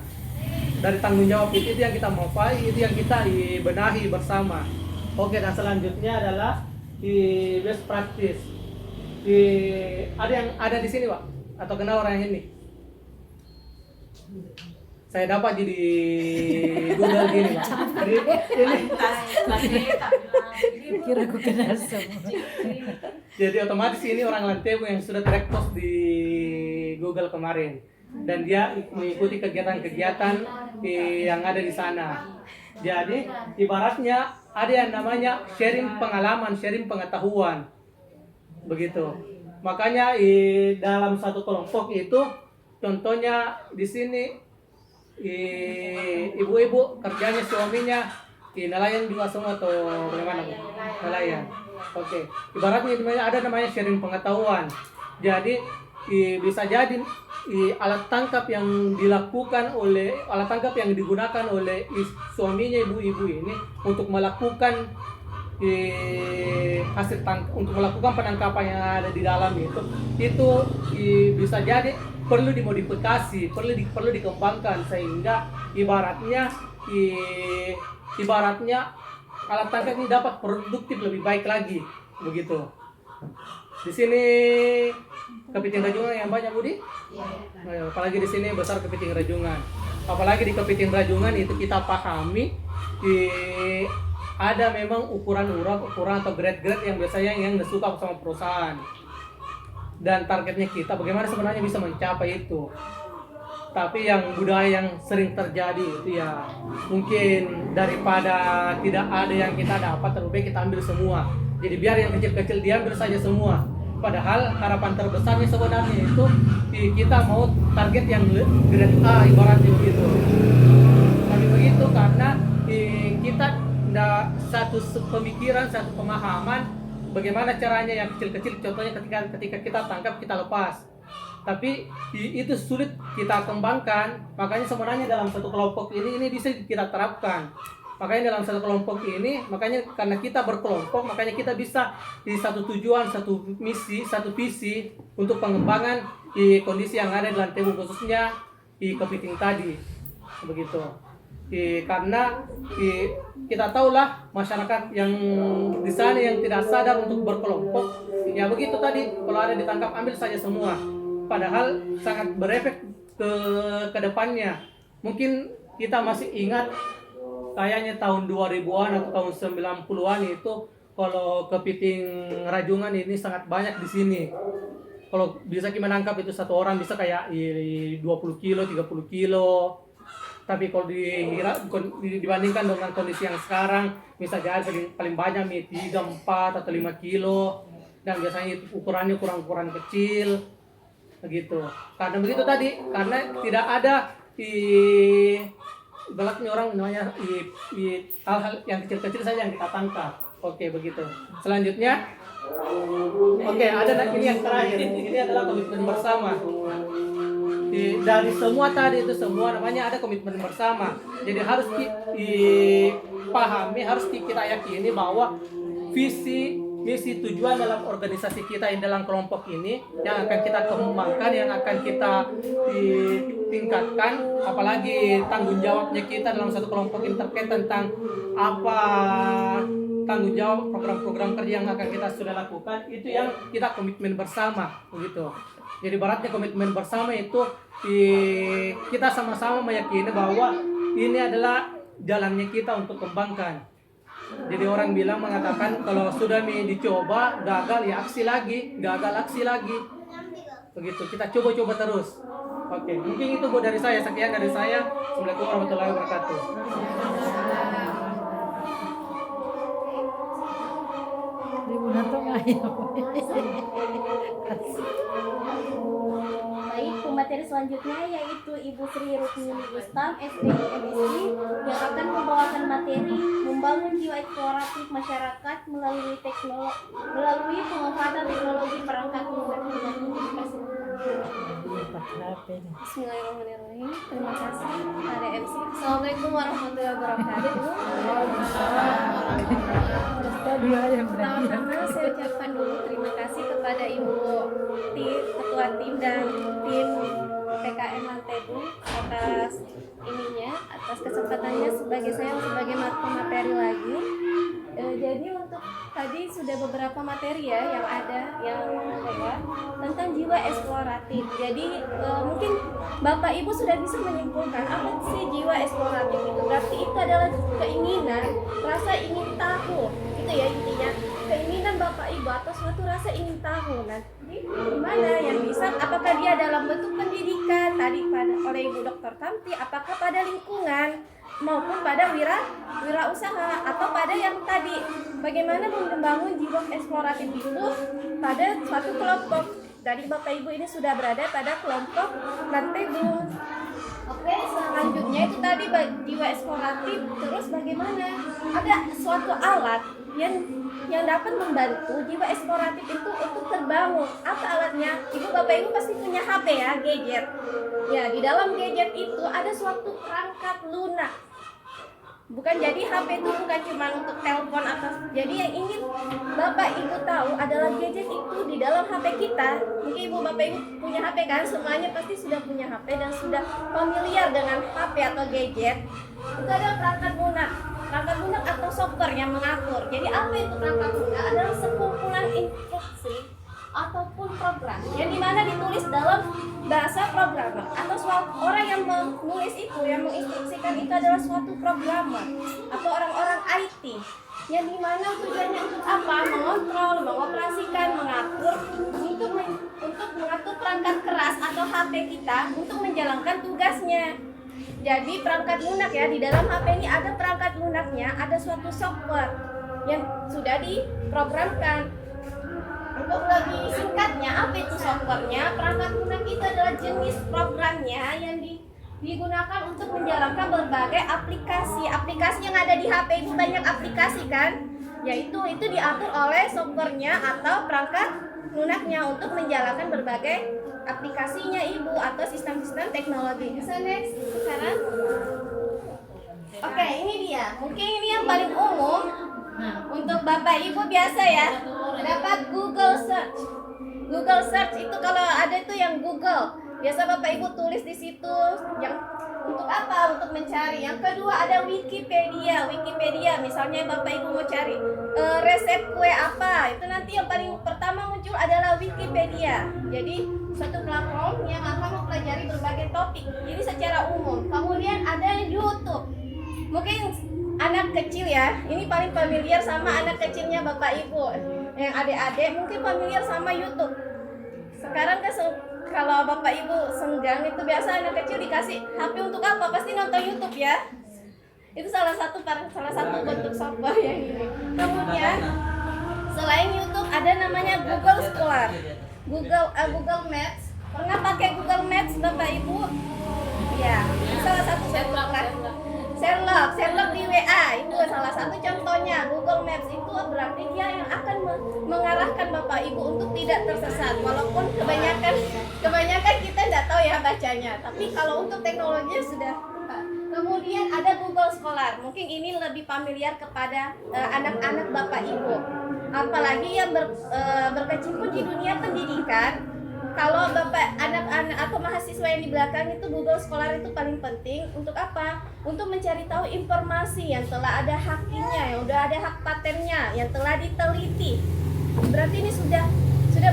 S9: Dari tanggung jawab itu yang kita manfaat, itu yang kita benahi bersama. Oke, dan selanjutnya adalah best practice. Ada yang ada di sini Pak atau kenal orang ini? Saya dapat di Google gini Pak.
S5: Kira aku kenal semua.
S9: Jadi otomatis ini orang Langtebung yang sudah terpost di Google kemarin, dan dia mengikuti kegiatan-kegiatan yang ada di sana. Jadi ibaratnya ada yang namanya sharing pengalaman, sharing pengetahuan. Begitu. Makanya dalam satu kelompok itu contohnya di sini ibu-ibu kerjanya suaminya nelayan juga semua atau bagaimana Bu? Nelayan. Oke. Ibaratnya ada namanya sharing pengetahuan. Jadi bisa jadi alat tangkap yang digunakan oleh suaminya ibu-ibu ini untuk melakukan untuk melakukan penangkapan yang ada di dalam itu bisa jadi perlu dimodifikasi, perlu dikembangkan sehingga ibaratnya alat tangkap ini dapat produktif lebih baik lagi, begitu. Di sini kepiting rajungan yang banyak Budi, apalagi di sini besar kepiting rajungan. Apalagi di kepiting rajungan itu kita pahami ada memang ukuran atau grade-grade yang biasanya yang disuka sama perusahaan. Dan targetnya kita bagaimana sebenarnya bisa mencapai itu. Tapi yang budaya yang sering terjadi itu ya mungkin daripada tidak ada yang kita dapat, lebih baik kita ambil semua. Jadi biar yang kecil-kecil diambil saja semua. Padahal harapan terbesarnya sebenarnya itu kita mau target yang grade A ibaratnya begitu. Tapi begitu karena kita satu pemikiran, satu pemahaman bagaimana caranya yang kecil-kecil, contohnya ketika kita tangkap kita lepas, tapi itu sulit kita kembangkan. Makanya sebenarnya dalam satu kelompok ini bisa kita terapkan. Makanya dalam satu kelompok ini, makanya karena kita berkelompok, makanya kita bisa di satu tujuan, satu misi, satu visi untuk pengembangan kondisi yang ada di Langtebung, khususnya di kepiting tadi, begitu. Karena kita tahulah masyarakat yang di sana yang tidak sadar untuk berkelompok, ya begitu tadi, kalau ada ditangkap ambil saja semua. Padahal sangat berefek ke depannya. Mungkin kita masih ingat kayaknya tahun 2000-an atau tahun 90-an itu kalau kepiting rajungan ini sangat banyak di sini. Kalau bisa kita menangkap itu satu orang bisa kayak 20 kilo, 30 kilo. Tapi kalau dibandingkan dengan kondisi yang sekarang, bisa jadi paling banyak 3, 4 atau 5 kilo. dan biasanya itu ukurannya ukuran kecil begitu. Karena begitu tadi, karena tidak ada ibaratnya orang namanya hal-hal yang kecil-kecil saja yang kita tangkap. Oke, begitu. Selanjutnya, oke, ada ini yang terakhir. Ini adalah komitmen bersama. Dari semua tadi itu semua namanya ada komitmen bersama. Jadi harus dipahami, harus kita yakini bahwa visi, misi, tujuan dalam organisasi kita yang dalam kelompok ini yang akan kita kembangkan, yang akan kita tingkatkan, apalagi tanggung jawabnya kita dalam satu kelompok ini terkait tentang apa tanggung jawab program-program kerja yang akan kita sudah lakukan, itu yang kita komitmen bersama begitu. Jadi baratnya komitmen bersama itu kita sama-sama meyakini bahwa ini adalah jalannya kita untuk kembangkan. Jadi orang mengatakan kalau sudah dicoba gagal ya aksi lagi, gagal aksi lagi. Begitu, kita coba-coba terus. Oke, mungkin itu Bu dari saya, sekian dari saya. Assalamualaikum warahmatullahi wabarakatuh.
S1: Baik, pemateri selanjutnya yaitu Ibu Sri Rukmini Rustam, SPI MSc, yang akan membawakan materi membangun jiwa eksploratif masyarakat melalui pemanfaatan teknologi perangkat lunak dengan indikasi. Bismillahirrahmanirrahim. Terima kasih kepada MC. Assalamualaikum warahmatullahi wabarakatuh. Pertama-tama saya ucapkan dulu terima kasih kepada Ibu Ketua Tim dan tim PKM Lantai 2 atas kesempatannya sebagai materi lagi. Jadi untuk tadi sudah beberapa materi ya yang ada yang lewat tentang jiwa eksploratif. Jadi mungkin Bapak Ibu sudah bisa menyimpulkan apa sih jiwa eksploratif itu. Berarti itu adalah keinginan, rasa ingin tahu. Itu ya intinya, keinginan Bapak Ibu atau suatu rasa ingin tahu. Nanti gimana yang bisa, apakah dia dalam bentuk pendidikan tadi oleh Ibu Dr. Tamti, apakah pada lingkungan maupun pada wirausaha atau pada yang tadi bagaimana membangun jiwa eksploratif itu pada suatu kelompok. Dari Bapak Ibu ini sudah berada pada kelompok Lantai 2. Oke, selanjutnya itu tadi jiwa eksploratif. Terus bagaimana ada suatu alat yang dapat membantu jiwa eksploratif itu untuk terbangun. Apa alatnya? Ibu Bapak Ibu pasti punya HP ya, gadget. Ya, di dalam gadget itu ada suatu perangkat lunak. Bukan, jadi HP itu bukan cuma untuk telepon atau, jadi yang ingin Bapak Ibu tahu adalah gadget itu di dalam HP kita. Mungkin Ibu Bapak Ibu punya HP kan, semuanya pasti sudah punya HP dan sudah familiar dengan HP atau gadget. Itu ada perangkat lunak atau software yang mengatur. Jadi apa itu perangkat lunak? Adalah sekumpulan instruksi ataupun program yang dimana ditulis dalam bahasa programmer atau orang yang menulis itu, yang menginstruksikan itu adalah suatu programmer atau orang-orang IT yang dimana tujuannya untuk apa? Mengontrol, mengoperasikan, mengatur untuk mengatur perangkat keras atau HP kita untuk menjalankan tugasnya. Jadi perangkat lunak ya, di dalam HP ini ada perangkat lunaknya, ada suatu software yang sudah diprogramkan. Untuk lebih singkatnya, apa itu softwarenya? Perangkat lunak itu adalah jenis programnya yang digunakan untuk menjalankan berbagai aplikasi. Aplikasi yang ada di HP itu banyak aplikasi kan? Yaitu itu diatur oleh softwarenya atau perangkat lunaknya untuk menjalankan berbagai aplikasinya Ibu atau sistem-sistem teknologi. Bisa next sekarang? Oke, ini dia. Mungkin ini yang paling umum untuk Bapak Ibu biasa ya. Dapat Google Search. Google Search itu kalau ada itu yang Google. Biasa Bapak Ibu tulis di situ yang untuk apa? Untuk mencari. Yang kedua ada Wikipedia. Misalnya Bapak Ibu mau cari resep kue apa, itu nanti yang paling pertama muncul adalah Wikipedia. Jadi suatu platform yang akan mempelajari berbagai topik. Jadi secara umum. Kemudian ada YouTube. Mungkin anak kecil ya, ini paling familiar sama anak kecilnya Bapak Ibu. Yang adik-adik mungkin familiar sama YouTube. Sekarang kan kalau Bapak Ibu senggang itu biasa anak kecil dikasih HP untuk apa? Pasti nonton YouTube ya. Itu salah satu bentuk software yang ini. Kemudian Selain YouTube ada namanya Google Scholar, Google Maps. Pernah pakai Google Maps Bapak Ibu? Ya, salah satu Sherlock di WA itu salah satu contohnya. Google Maps itu berarti dia yang akan mengarahkan Bapak Ibu untuk tidak tersesat. Walaupun kebanyakan kita tidak tahu ya bacanya, tapi kalau untuk teknologinya sudah. Kemudian ada Google Scholar. Mungkin ini lebih familiar kepada anak-anak Bapak Ibu. Apalagi yang berkecimpung di dunia pendidikan. Kalau Bapak anak-anak atau mahasiswa yang di belakang itu, Google Scholar itu paling penting untuk apa? Untuk mencari tahu informasi yang telah ada haknya, yang udah ada hak patennya, yang telah diteliti. Berarti ini sudah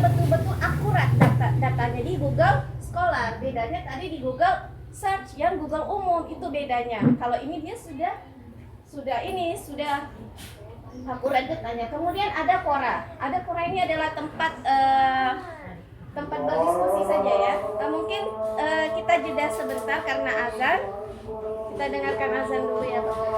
S1: betul-betul akurat datanya di Google Scholar. Bedanya tadi di Google Search yang Google umum itu bedanya. Kalau ini dia sudah akurat datanya. Kemudian ada Quora. Quora ini adalah tempat berdiskusi saja ya. Mungkin kita jeda sebentar karena azan. Kita dengarkan azan dulu ya Bapak.